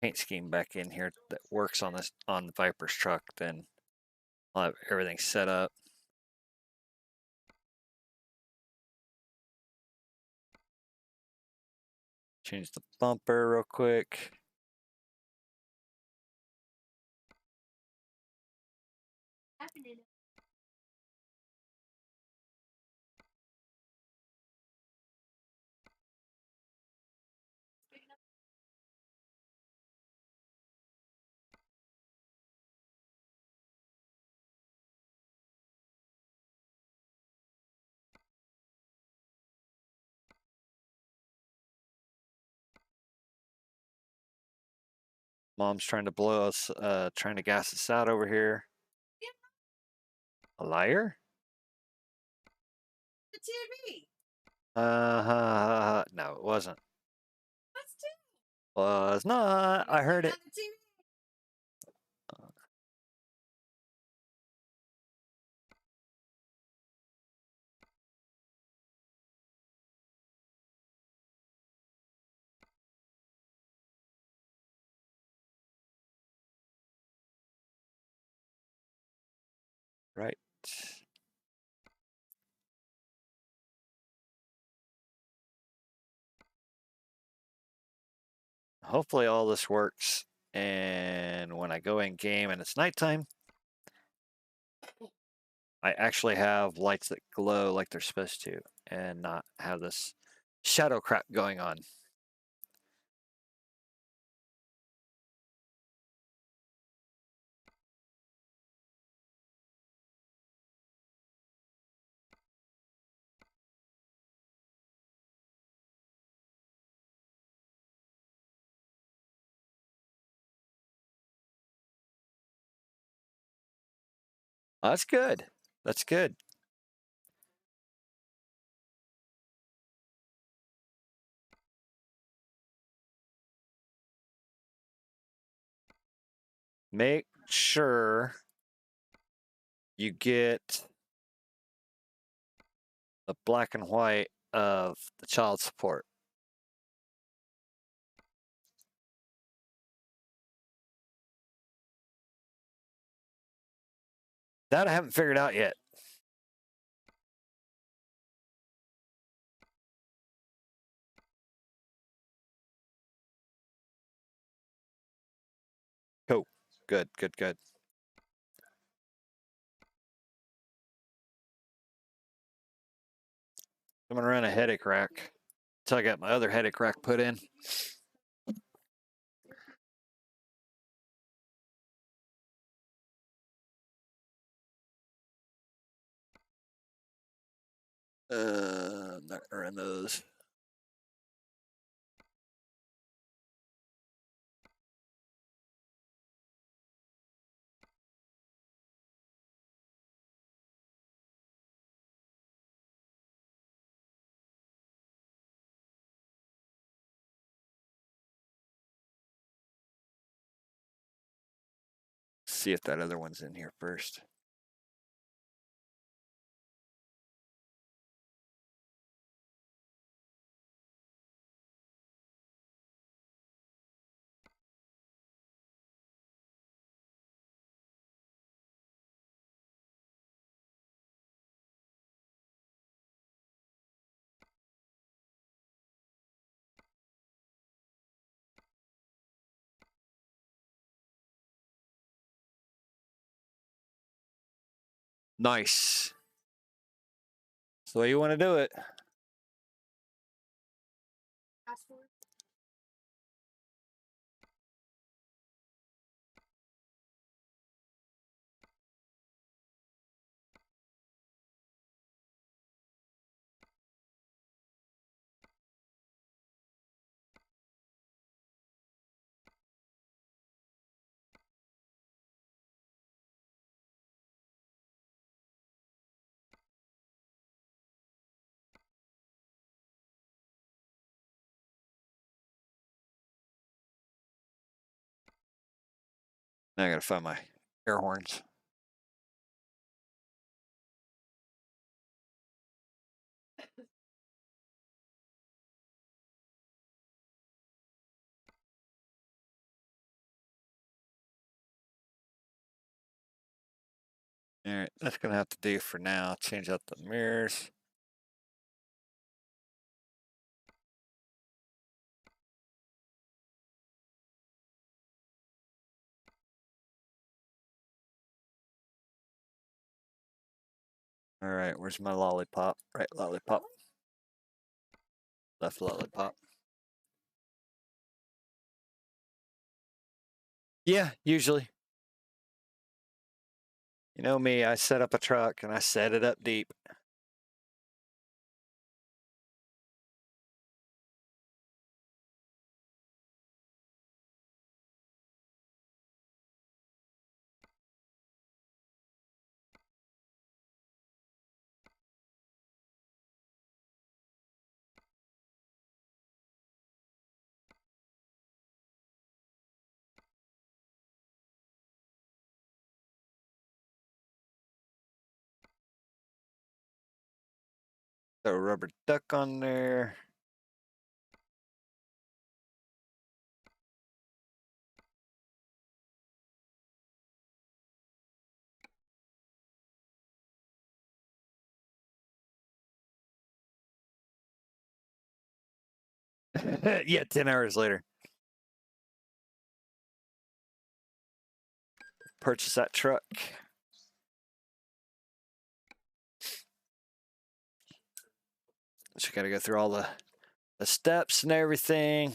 Speaker 1: paint scheme back in here that works on the Viper's truck, then I'll have everything set up. Change the bumper real quick. Mom's trying to blow us, trying to gas us out over here. A liar?
Speaker 2: The TV.
Speaker 1: No, it wasn't.
Speaker 2: What's TV?
Speaker 1: Was not. I heard it.
Speaker 2: On the TV.
Speaker 1: Right. Hopefully all this works. And when I go in game and it's nighttime, I actually have lights that glow like they're supposed to and not have this shadow crap going on. That's good. That's good. Make sure you get the black and white of the child support. That I haven't figured out yet. Cool. Good, good, good. I'm gonna run a headache rack until I got my other headache rack put in. I'm not gonna run those. See if that other one's in here first. Nice. That's the way you want to do it.
Speaker 2: Password.
Speaker 1: Now I gotta find my air horns. All right, that's gonna have to do for now. Change out the mirrors. All right, where's my lollipop? Right, lollipop. Left lollipop. Yeah, usually. You know me, I set up a truck and I set it up deep. Throw a rubber duck on there. Yeah, 10 hours later. Purchase that truck. So you gotta go through all the steps and everything.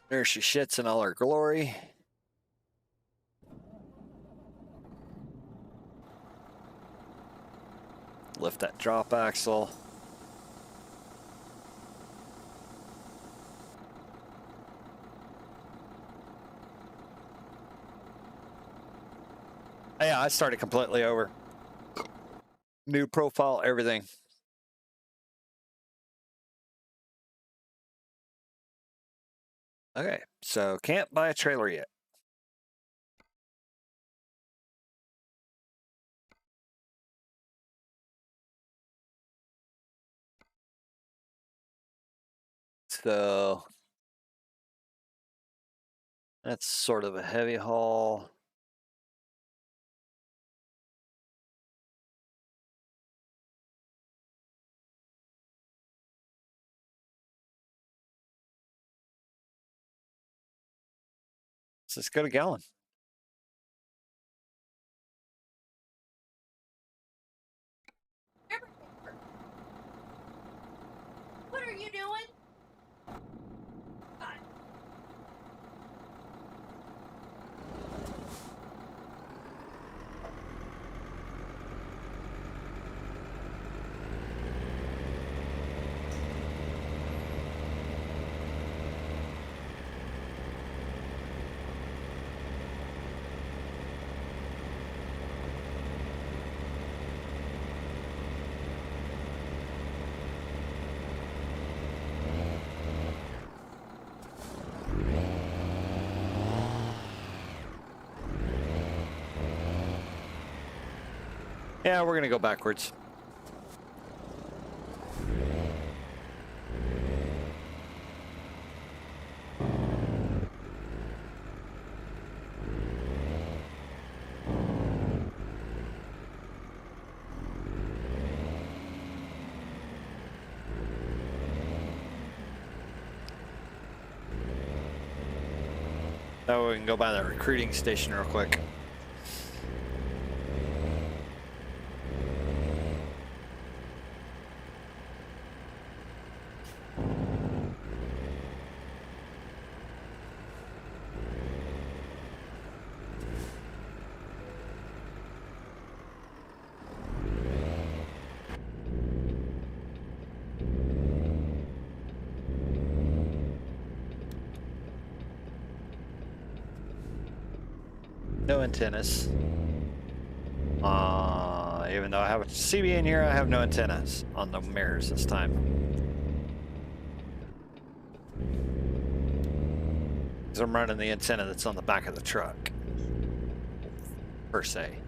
Speaker 1: There she shits in all her glory. Lift that drop axle. Yeah, I started completely over. New profile, everything. Okay, so can't buy a trailer yet. So that's sort of a heavy haul. So let's go to Gallon.
Speaker 2: What are you doing?
Speaker 1: Yeah, we're gonna go backwards. Oh, we can go by the recruiting station real quick. No antennas. Even though I have a CB in here, I have no antennas on the mirrors this time. Because I'm running the antenna that's on the back of the truck, per se.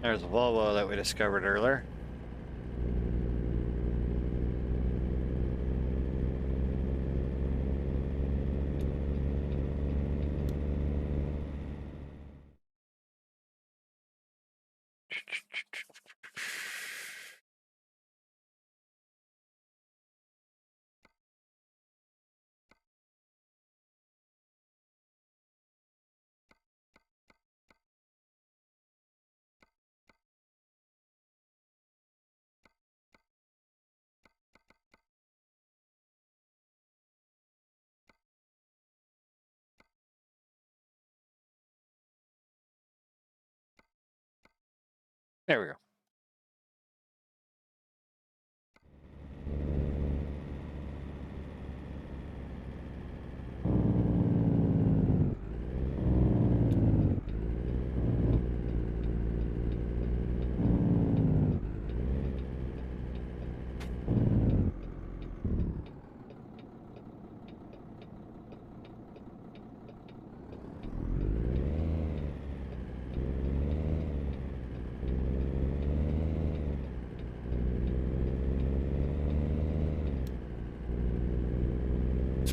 Speaker 1: There's a Volvo that we discovered earlier. There we go.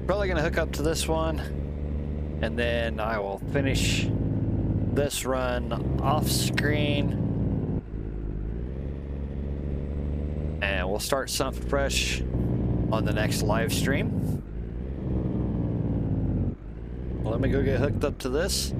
Speaker 1: Probably gonna hook up to this one, and then I will finish this run off screen, and we'll start something fresh on the next live stream. Let me go get hooked up to this.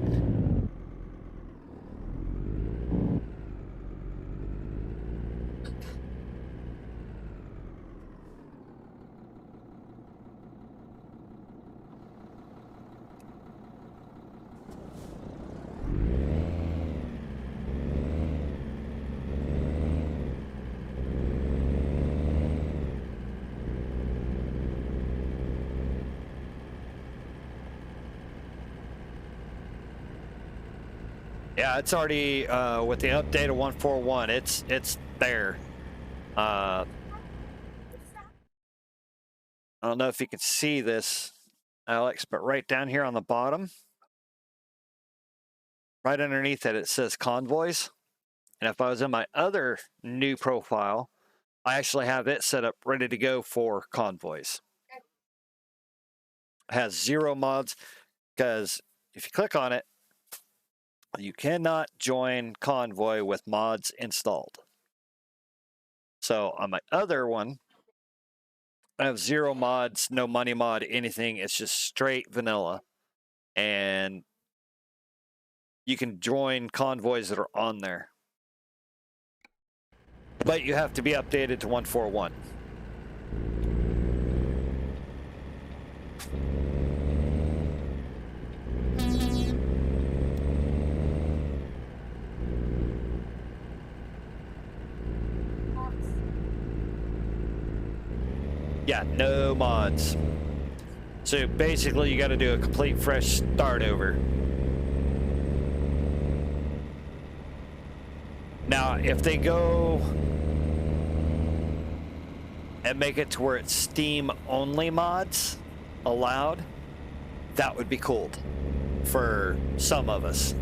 Speaker 1: Yeah, it's already with the update of 141. It's there. I don't know if you can see this, Alex, but right down here on the bottom, right underneath it, it says convoys. And if I was in my other new profile, I actually have it set up ready to go for convoys. It has 0 mods, because if you click on it, you cannot join Convoy with mods installed. So on my other one, I have 0 mods, no money mod, anything. It's just straight vanilla. And you can join convoys that are on there. But you have to be updated to 141. Yeah, no mods. So basically you got to do a complete fresh start over. Now, if they go and make it to where it's Steam only mods allowed, that would be cool for some of us.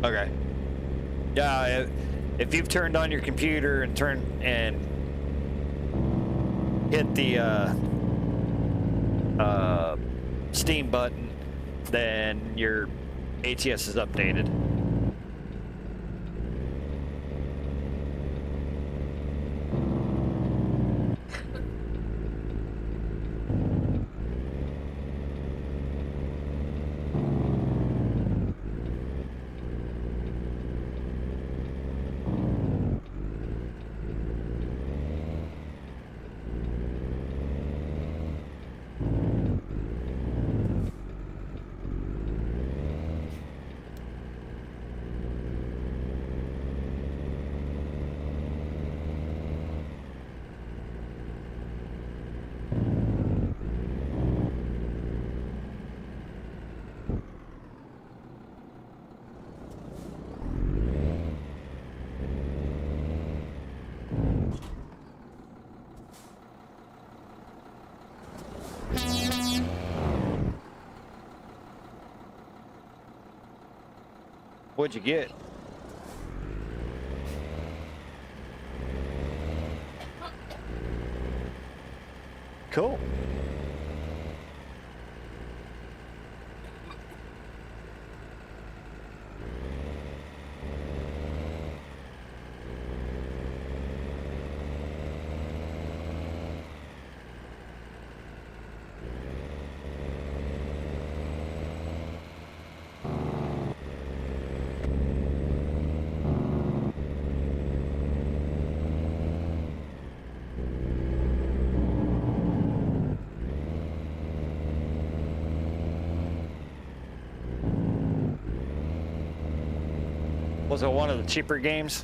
Speaker 1: Okay. Yeah, if you've turned on your computer and hit the Steam button, then your ATS is updated. What'd you get? Cool. Was it one of the cheaper games?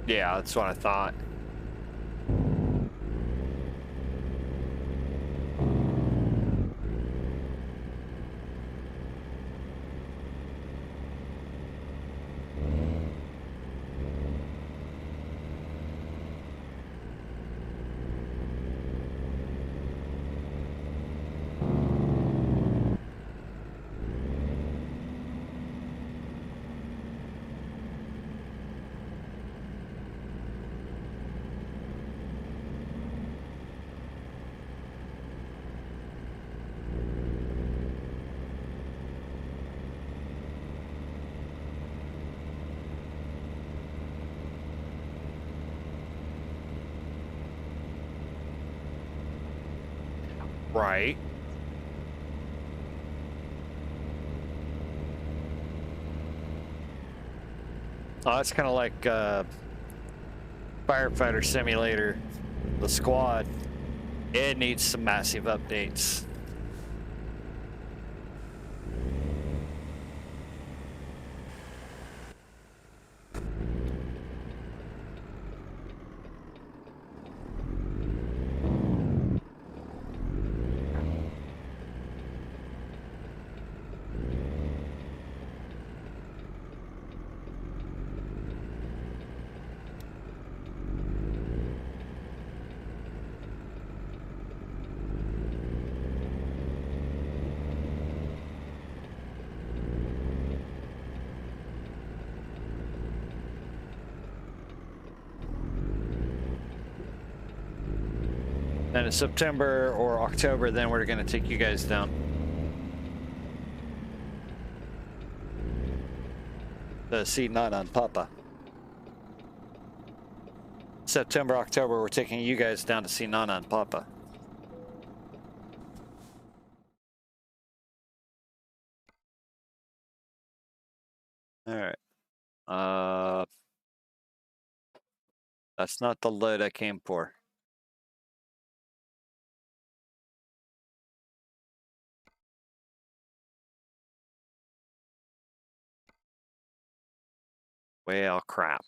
Speaker 1: Yeah, that's what I thought. Right. Oh, that's kind of like Firefighter Simulator, the squad. It needs some massive updates. Then in September or October, then we're going to take you guys down. To see Nana and Papa. September, October, we're taking you guys down to see Nana and Papa. All right. That's not the load I came for. Well, crap.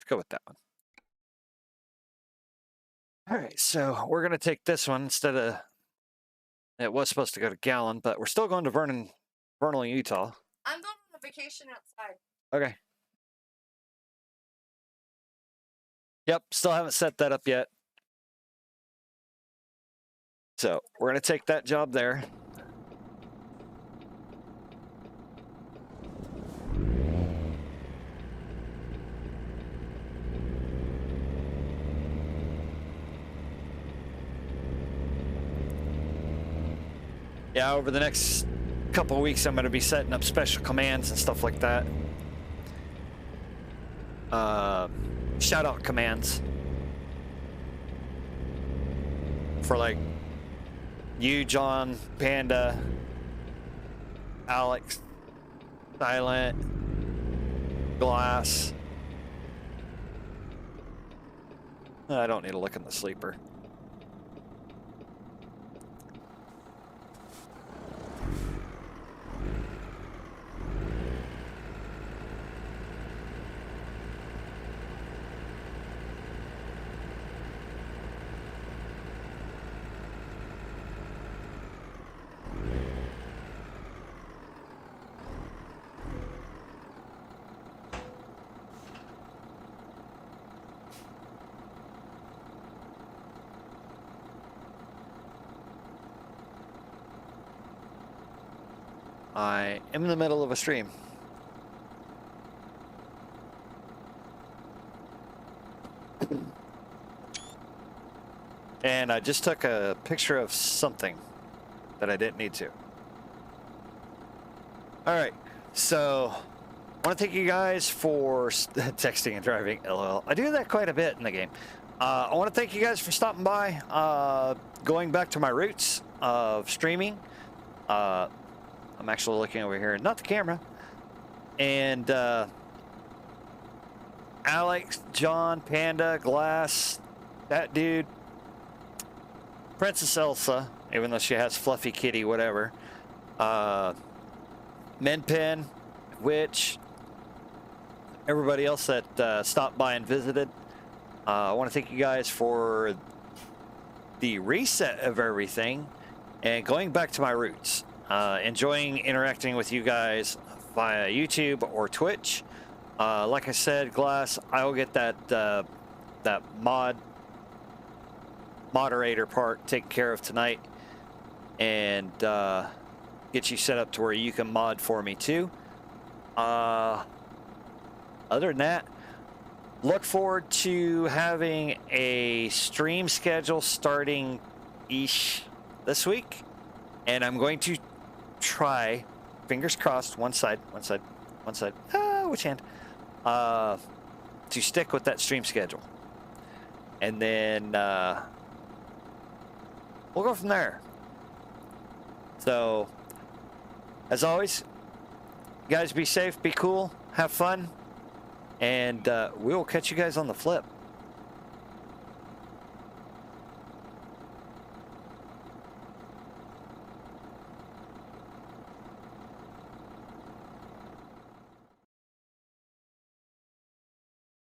Speaker 1: Let's go with that one. All right, so we're gonna take this one instead of. It was supposed to go to Gallon, but we're still going to Vernal, Utah.
Speaker 2: I'm going on a vacation outside.
Speaker 1: Okay. Yep, still haven't set that up yet. So we're gonna take that job there. Yeah, over the next couple of weeks, I'm going to be setting up special commands and stuff like that. Shout out commands for like you, John, Panda, Alex, Silent, Glass. I don't need to look in the sleeper. I am in the middle of a stream. And I just took a picture of something that I didn't need to. All right, so I want to thank you guys for texting and driving, LOL. I do that quite a bit in the game. I want to thank you guys for stopping by, going back to my roots of streaming. I'm actually looking over here, not the camera. And Alex, John, Panda, Glass, that dude, Princess Elsa, even though she has Fluffy Kitty, whatever. Menpen, Witch, everybody else that stopped by and visited. I want to thank you guys for the reset of everything and going back to my roots. Enjoying interacting with you guys via YouTube or Twitch. Like I said, Glass, I will get that moderator part taken care of tonight and get you set up to where you can mod for me too. Other than that, look forward to having a stream schedule starting this week, and I'm going to try, fingers crossed, one side, which hand, to stick with that stream schedule, and then we'll go from there. So as always, guys, be safe, be cool, have fun, and we will catch you guys on the flip.